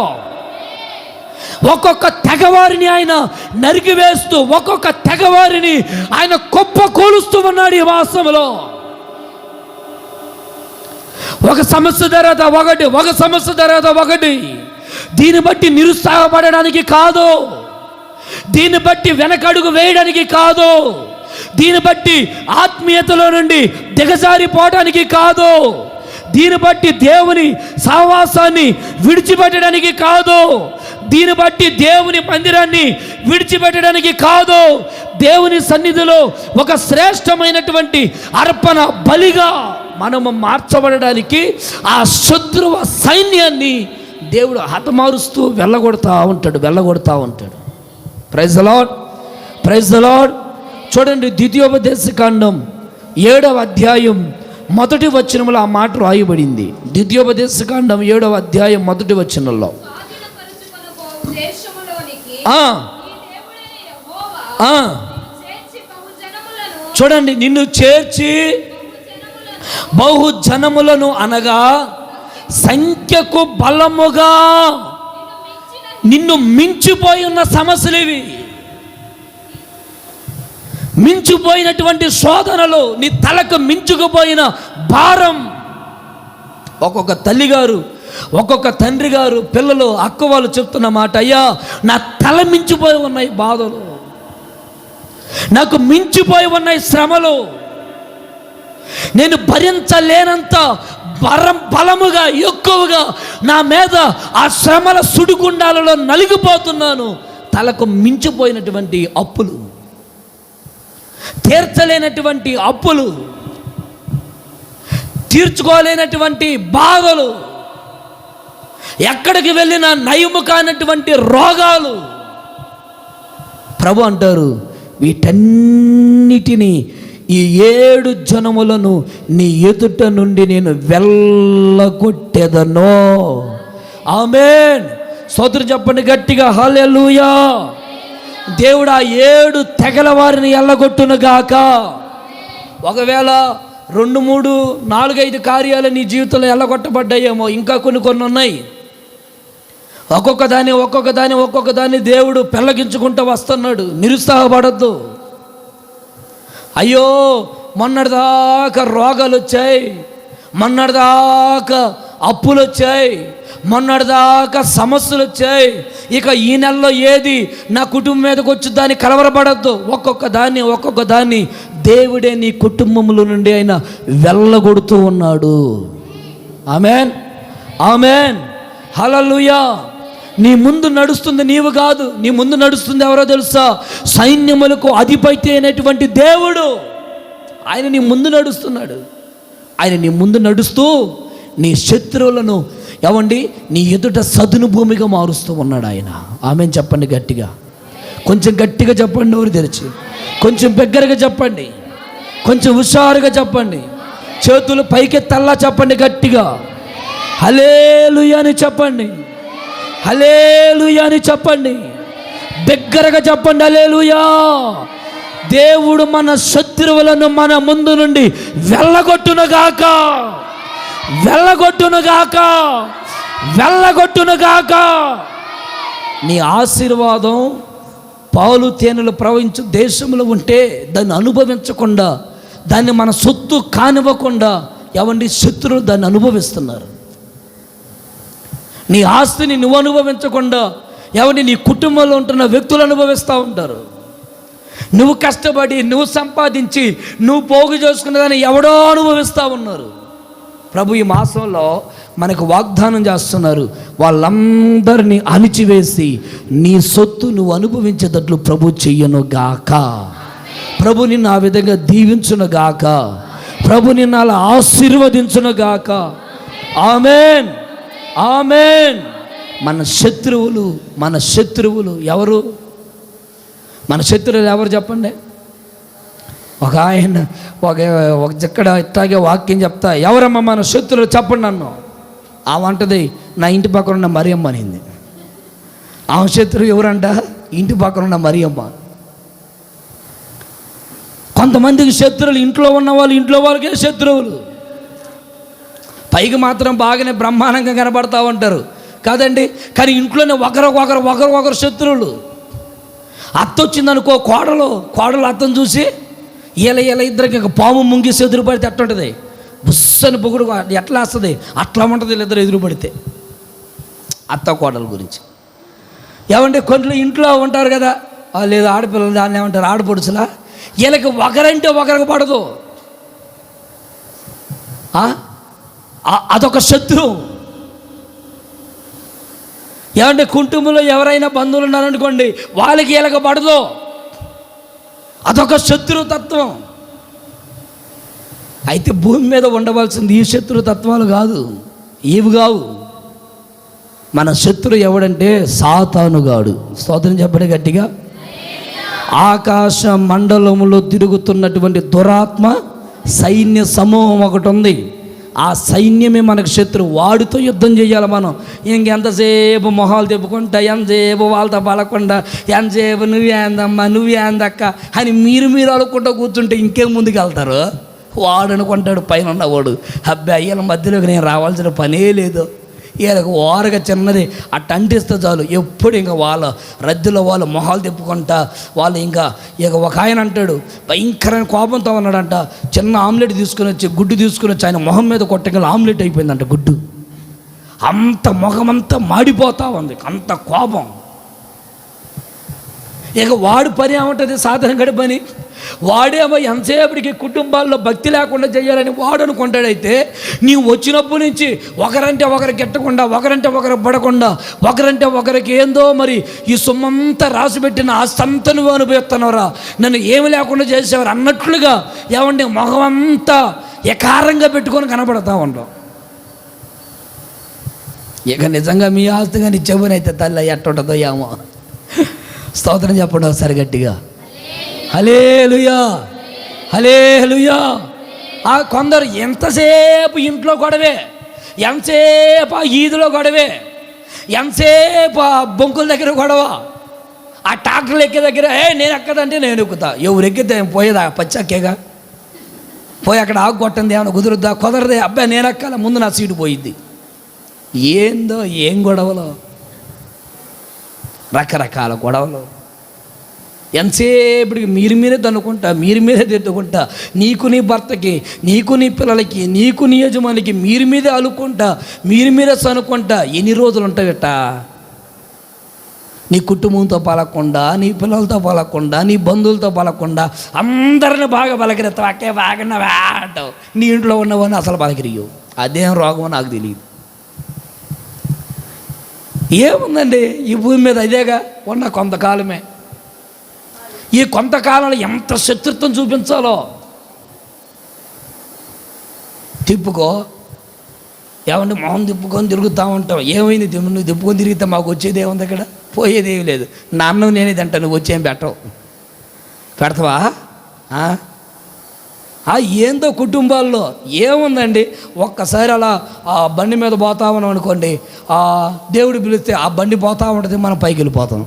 B: ఒక్కొక్క తెగవారిని ఆయన నరికివేస్తూ, ఒక్కొక్క తెగవారిని ఆయన కుప్ప కూలుస్తూ ఉన్నాడు. ఈ మాసములో ఒక సమస్య తర్వాత ఒకటి. దీన్ని బట్టి నిరుత్సాహపడడానికి కాదు, దీన్ని బట్టి వెనకడుగు వేయడానికి కాదు, దీన్ని బట్టి ఆత్మీయతలో నుండి దిగజారిపోవడానికి కాదు, దీన్ని బట్టి దేవుని సహవాసాన్ని విడిచిపెట్టడానికి కాదు, దీన్ని బట్టి దేవుని మందిరాన్ని విడిచిపెట్టడానికి కాదు, దేవుని సన్నిధిలో ఒక శ్రేష్టమైనటువంటి అర్పణ బలిగా మనము మార్చబడడానికి ఆ శత్రువ సైన్యాన్ని దేవుడు హతమారుస్తూ వెళ్ళగొడతా ఉంటాడు. Praise the Lord. చూడండి, ద్వితీయోపదేశకాండం 7వ అధ్యాయం మొదటి వచనంలో ఆ మాట రాయబడింది. ద్వితీయోపదేశకాండం 7వ అధ్యాయం మొదటి వచనంలో చూడండి, నిన్ను చేర్చి బహుజనములను అనగా సంఖ్యకు బలముగా నిన్ను మించిపోయి ఉన్న సమస్యలు ఇవి. మించిపోయినటువంటి శోధనలు, నీ తలకు మించుకుపోయిన భారం. ఒక్కొక్క తల్లిగారు, ఒక్కొక్క తండ్రి గారు, పిల్లలు, అక్క వాళ్ళు చెప్తున్న మాట, అయ్యా నా తల మించిపోయి ఉన్నాయి బాధలు, నాకు మించిపోయి ఉన్నాయి శ్రమలు, నేను భరించలేనంత బలముగా ఎక్కువగా నా మీద ఆ శ్రమల సుడిగుండాలలో నలిగిపోతున్నాను. తలకు మించిపోయినటువంటి అప్పులు, తీర్చలేనటువంటి అప్పులు, తీర్చుకోలేనటువంటి బాధలు, ఎక్కడికి వెళ్ళినా నయము కానటువంటి రోగాలు. ప్రభు అంటారు, వీటన్నిటినీ ఈ 7 జనములను నీ ఎదుట నుండి నేను వెళ్ళగొట్టెదను. ఆమేన్. స్తోత్రం చెప్పండి గట్టిగా, హల్లెలూయా. దేవుడు ఆ 7 తెగల వారిని ఎల్లగొట్టును గాక. ఒకవేళ 2, 3, 4, 5 కార్యాలు నీ జీవితంలో ఎల్లగొట్టబడ్డాయేమో, ఇంకా కొన్ని ఉన్నాయి. ఒక్కొక్క దాన్ని దేవుడు పెళ్ళగించుకుంటూ వస్తున్నాడు. నిరుత్సాహపడద్దు. అయ్యో మొన్నటిదాకా రోగాలు వచ్చాయి, మొన్నటిదాకా అప్పులు వచ్చాయి, మొన్నటిదాకా సమస్యలు వచ్చాయి, ఇక ఈ నెలలో ఏది నా కుటుంబం మీదకి వచ్చి దాన్ని కలవరపడద్దు. ఒక్కొక్క దాన్ని దేవుడే నీ కుటుంబంలో నుండి ఆయన వెళ్ళగొడుతూ ఉన్నాడు. ఆమేన్, ఆమేన్, హల్లెలూయా. నీ ముందు నడుస్తుంది నీవు కాదు, నీ ముందు నడుస్తుంది ఎవరో తెలుసా? సైన్యములకు అధిపతి అయినటువంటి దేవుడు. ఆయన నీ ముందు నడుస్తున్నాడు. ఆయన నీ ముందు నడుస్తూ నీ శత్రువులను నీ ఎదుట సదును భూమిగా మారుస్తూ ఉన్నాడు ఆయన. ఆమేన్ చెప్పండి గట్టిగా, కొంచెం గట్టిగా చెప్పండి, నోరు తెరిచి, కొంచెం బిగ్గరగా చెప్పండి, కొంచెం హుషారుగా చెప్పండి, చేతులు పైకెత్తల్లా చెప్పండి గట్టిగా, హల్లెలూయా అని చెప్పండి, హల్లెలూయా అని చెప్పండి, బిగ్గరగా చెప్పండి, హల్లెలూయా. దేవుడు మన శత్రువులను మన ముందు నుండి వెళ్ళగొట్టునుగాక, వెళ్ళగొట్టునుగాక, వెళ్ళగొట్టునుగాక. నీ ఆశీర్వాదం పాలు తేనెలు ప్రవహించు దేశంలో ఉంటే దాన్ని అనుభవించకుండా, దాన్ని మన సొత్తు కానివ్వకుండా శత్రువులు దాన్ని అనుభవిస్తున్నారు. నీ ఆస్తిని నువ్వు అనుభవించకుండా నీ కుటుంబంలో ఉంటున్న వ్యక్తులు అనుభవిస్తూ ఉంటారు. నువ్వు కష్టపడి, నువ్వు సంపాదించి, నువ్వు పోగు చేసుకున్నదాన్ని ఎవడో అనుభవిస్తూ ఉన్నారు. ప్రభు ఈ మాసంలో మనకు వాగ్దానం చేస్తున్నారు, వాళ్ళందరినీ అణిచివేసి నీ సొత్తు నువ్వు అనుభవించేటట్లు ప్రభు చెయ్యను గాక. ప్రభు నిన్ను ఆ విధంగా దీవించును గాక. ప్రభు నిన్ను అలా ఆశీర్వదించును గాక. ఆమేన్, ఆమేన్. మన శత్రువులు ఎవరు? మన శత్రువులు ఎవరు చెప్పండి? ఒక ఆయన ఒక ఇక్కడ ఇట్లాగే వాక్యం చెప్తా, ఎవరమ్మా మన శత్రువులు చెప్పండి అన్నాం. ఆమె అంటది, నా ఇంటి పక్కన ఉన్న మరియమ్మ అనింది. ఆమె శత్రువు ఎవరంట? ఇంటి పక్కన ఉన్న మరియమ్మ. కొంతమందికి శత్రువులు ఇంట్లో ఉన్న వాళ్ళు, ఇంట్లో వాళ్ళకే శత్రువులు. పైకి మాత్రం బాగానే బ్రహ్మాండంగా కనబడతా ఉంటారు కాదండి, కానీ ఇంట్లోనే ఒకరు శత్రువులు. అత్త వచ్చిందనుకో, కోడలు అత్తను చూసి ఇలా ఇద్దరికి పాము ముంగిసి ఎదురు పడితే ఎట్లుంటుంది? బుస్సని పొగుడు ఎట్లా వస్తుంది? అట్లా ఉంటుంది వీళ్ళిద్దరు ఎదురు పడితే. అత్త కోడల గురించి కొన్ని ఇంట్లో ఉంటారు కదా, లేదు ఆడపిల్లలు, దాన్ని ఏమంటారు ఆడపడుచులా. వీళ్ళకి ఒకరంటే ఒకరికి పడదు. అదొక శత్రువు. కుటుంబంలో ఎవరైనా బంధువులు ఉన్నారనుకోండి, వాళ్ళకి వీళ్ళకి పడదు. అదొక శత్రుతత్వం. అయితే భూమి మీద ఉండవలసింది ఈ శత్రుతత్వాలు కాదు, ఇవి కావు. మన శత్రువు ఎవడంటే సాతానుగాడు. స్తోత్రం చెప్పండి గట్టిగా. ఆకాశ మండలములో తిరుగుతున్నటువంటి దురాత్మ
A: సైన్య సమూహం ఒకటి ఉంది. ఆ సైన్యమే మనకు శత్రువు. వాడితో యుద్ధం చేయాలి మనం. ఇంకెంతసేపు మొహాలు తిప్పుకుంటా, ఎంతసేపు వాళ్ళతో పలకుండా, ఎంతసేపు నువ్వే అందమ్మా నువ్వే అందక్క అని మీరు అనుకుంటూ కూర్చుంటే ఇంకేం ముందుకు వెళ్తారు. వాడు అనుకుంటాడు పైన ఉన్నవాడు, అబ్బాయి వీళ్ళ మధ్యలోకి నేను రావాల్సిన పనే లేదు, వీళ్ళకి ఓరగా చిన్నది అట్ట అంటిస్తే చాలు ఎప్పుడు ఇంకా వాళ్ళ రద్దీలో వాళ్ళు మొహాలు తిప్పుకుంటా వాళ్ళు ఇంకా ఒక ఆయన అంటాడు భయంకరమైన కోపంతో ఉన్నాడంట. చిన్న ఆమ్లెట్ తీసుకుని వచ్చి గుడ్డు తీసుకుని వచ్చి ఆయన మొహం మీద కొట్టగల ఆమ్లెట్ అయిపోయిందంట గుడ్డు. అంత మొహమంతా మాడిపోతా ఉంది, అంత కోపం. ఇక వాడు పని ఏమంటుంది, సాధారణ పని. వాడేమో ఎంతసేపటికి కుటుంబాల్లో భక్తి లేకుండా చేయాలని వాడు అనుకుంటాడైతే, నీవు వచ్చినప్పటి నుంచి ఒకరంటే ఒకరికి గిట్టకుండా, ఒకరంటే ఒకరు పడకుండా, ఒకరంటే ఒకరికి ఏందో మరి ఈ సొమ్మంతా రాసిపెట్టిన ఆ సంత నువ్వు అనుభవిస్తున్నావురా, నన్ను ఏమి లేకుండా చేసేవారు అన్నట్లుగా ఏమంటే మొహం అంతా ఎకారంగా పెట్టుకొని కనబడతా ఉంటాం. ఇక నిజంగా మీ ఆస్తి కానీ చెవునైతే తల్లి ఎట్టుంటుందో ఏమో. స్తోత్రం చెప్పండి ఒకసారి గట్టిగా, హల్లెలూయా హల్లెలూయా. కొందరు ఎంతసేపు ఇంట్లో గొడవే, ఎంతసేపు ఆ ఈదులో గొడవే, ఎంతసేపు ఆ బొంకుల దగ్గర గొడవ, ఆ ట్రాక్టర్లు ఎక్కే దగ్గర నేను ఎక్కదంటే నేను ఎక్కుతా. ఎవరు ఎక్కితే పోయేదా పచ్చక్కేగా, పోయి అక్కడ ఆకు కొట్టండి ఏమైనా కుదురుద్దా, కుదరదే, అబ్బాయి నేను ఎక్కాల ముందు నా సీటు పోయిద్ది. ఏందో ఏం గొడవలు, రకరకాల గొడవలు. ఎంతసేపటికి మీరే దన్నుకుంటా, మీరే తిట్టుకుంటా, నీకు నీ భర్తకి, నీకు నీ పిల్లలకి, నీకు నీ యజమానికి మీరే అలుక్కుంటా, మీరే సనుకుంటా. ఎన్ని రోజులు ఉంటాయట? నీ కుటుంబంతో పలకుండా, నీ పిల్లలతో పలకుండా, నీ బంధువులతో పలకుండా అందరిని బాగా పలకరిస్తావు. అక్కే బాగున్నావా అంటావు, నీ ఇంట్లో ఉన్నవని అసలు పలకరియవు. అదేం రోగమో నాకు తెలియదు. ఏముందండి ఈ భూమి మీద, అదేగా ఉన్న కొంతకాలమే. ఈ కొంతకాలంలో ఎంత శత్రుత్వం చూపించాలో తిప్పుకో. ఏమంటే మొహం తిప్పుకొని తిరుగుతూ ఉంటాం. ఏమైంది నువ్వు తిప్పుకొని తిరిగితే మాకు వచ్చేది ఏముంది, అక్కడ పోయేది ఏమి లేదు. నాన్న నేనే తింటా, నువ్వు వచ్చేం పెట్టవు, పెడతావా? ఏందో కుటుంబాల్లో ఏముందండి, ఒక్కసారి అలా ఆ బండి మీద పోతా ఉన్నాం అనుకోండి, ఆ దేవుడు పిలిస్తే ఆ బండి పోతూ ఉంటుంది, మనం పైకి వెళ్ళిపోతాం.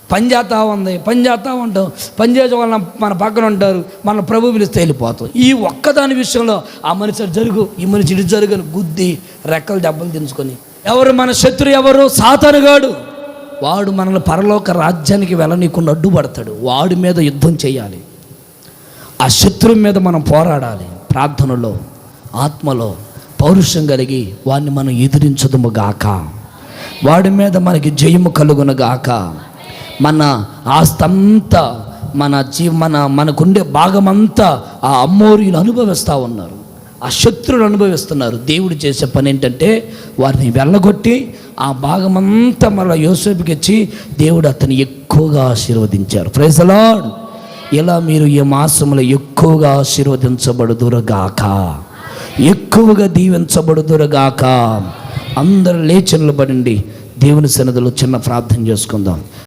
A: పని చేస్తూ ఉంది, పని చేస్తూ ఉంటాం, పని చేసే వాళ్ళ మన పక్కన ఉంటారు, మన ప్రభు పిలిస్తే వెళ్ళిపోతాం. ఈ ఒక్కదాని విషయంలో ఆ మనిషి జరుగు, ఈ మనిషి ఇటు జరుగుని గుద్ది రెక్కలు దెబ్బలు దించుకొని. ఎవరు మన శత్రు? ఎవరు? సాతానుగాడు. వాడు మనల్ని పరలోక రాజ్యానికి వెళ్ళనీకుండా అడ్డుపడతాడు. వాడి మీద యుద్ధం చేయాలి, ఆ శత్రువు మీద మనం పోరాడాలి. ప్రార్థనలో, ఆత్మలో పౌరుషం కలిగి వాడిని మనం ఎదిరించదుము గాక. వాడి మీద మనకి జయము కలుగును గాక. మన ఆస్తంతా, మనకుండే భాగమంతా ఆ అమ్మోరీలు అనుభవిస్తూ ఉన్నారు, ఆ శత్రువులు అనుభవిస్తున్నారు. దేవుడు చేసే పని ఏంటంటే వారిని వెళ్ళగొట్టి ఆ భాగమంతా మళ్ళీ యోసేపుకి ఇచ్చి దేవుడు అతన్ని ఎక్కువగా ఆశీర్వదించారు. Praise the Lord. ఇలా మీరు ఈ మాసంలో ఎక్కువగా ఆశీర్వదించబడుదురుగాక, ఎక్కువగా దీవించబడుదురుగాక. అందరూ లేచి నిలబడండి, దేవుని సన్నిధిలో చిన్న ప్రార్థన చేసుకుందాం.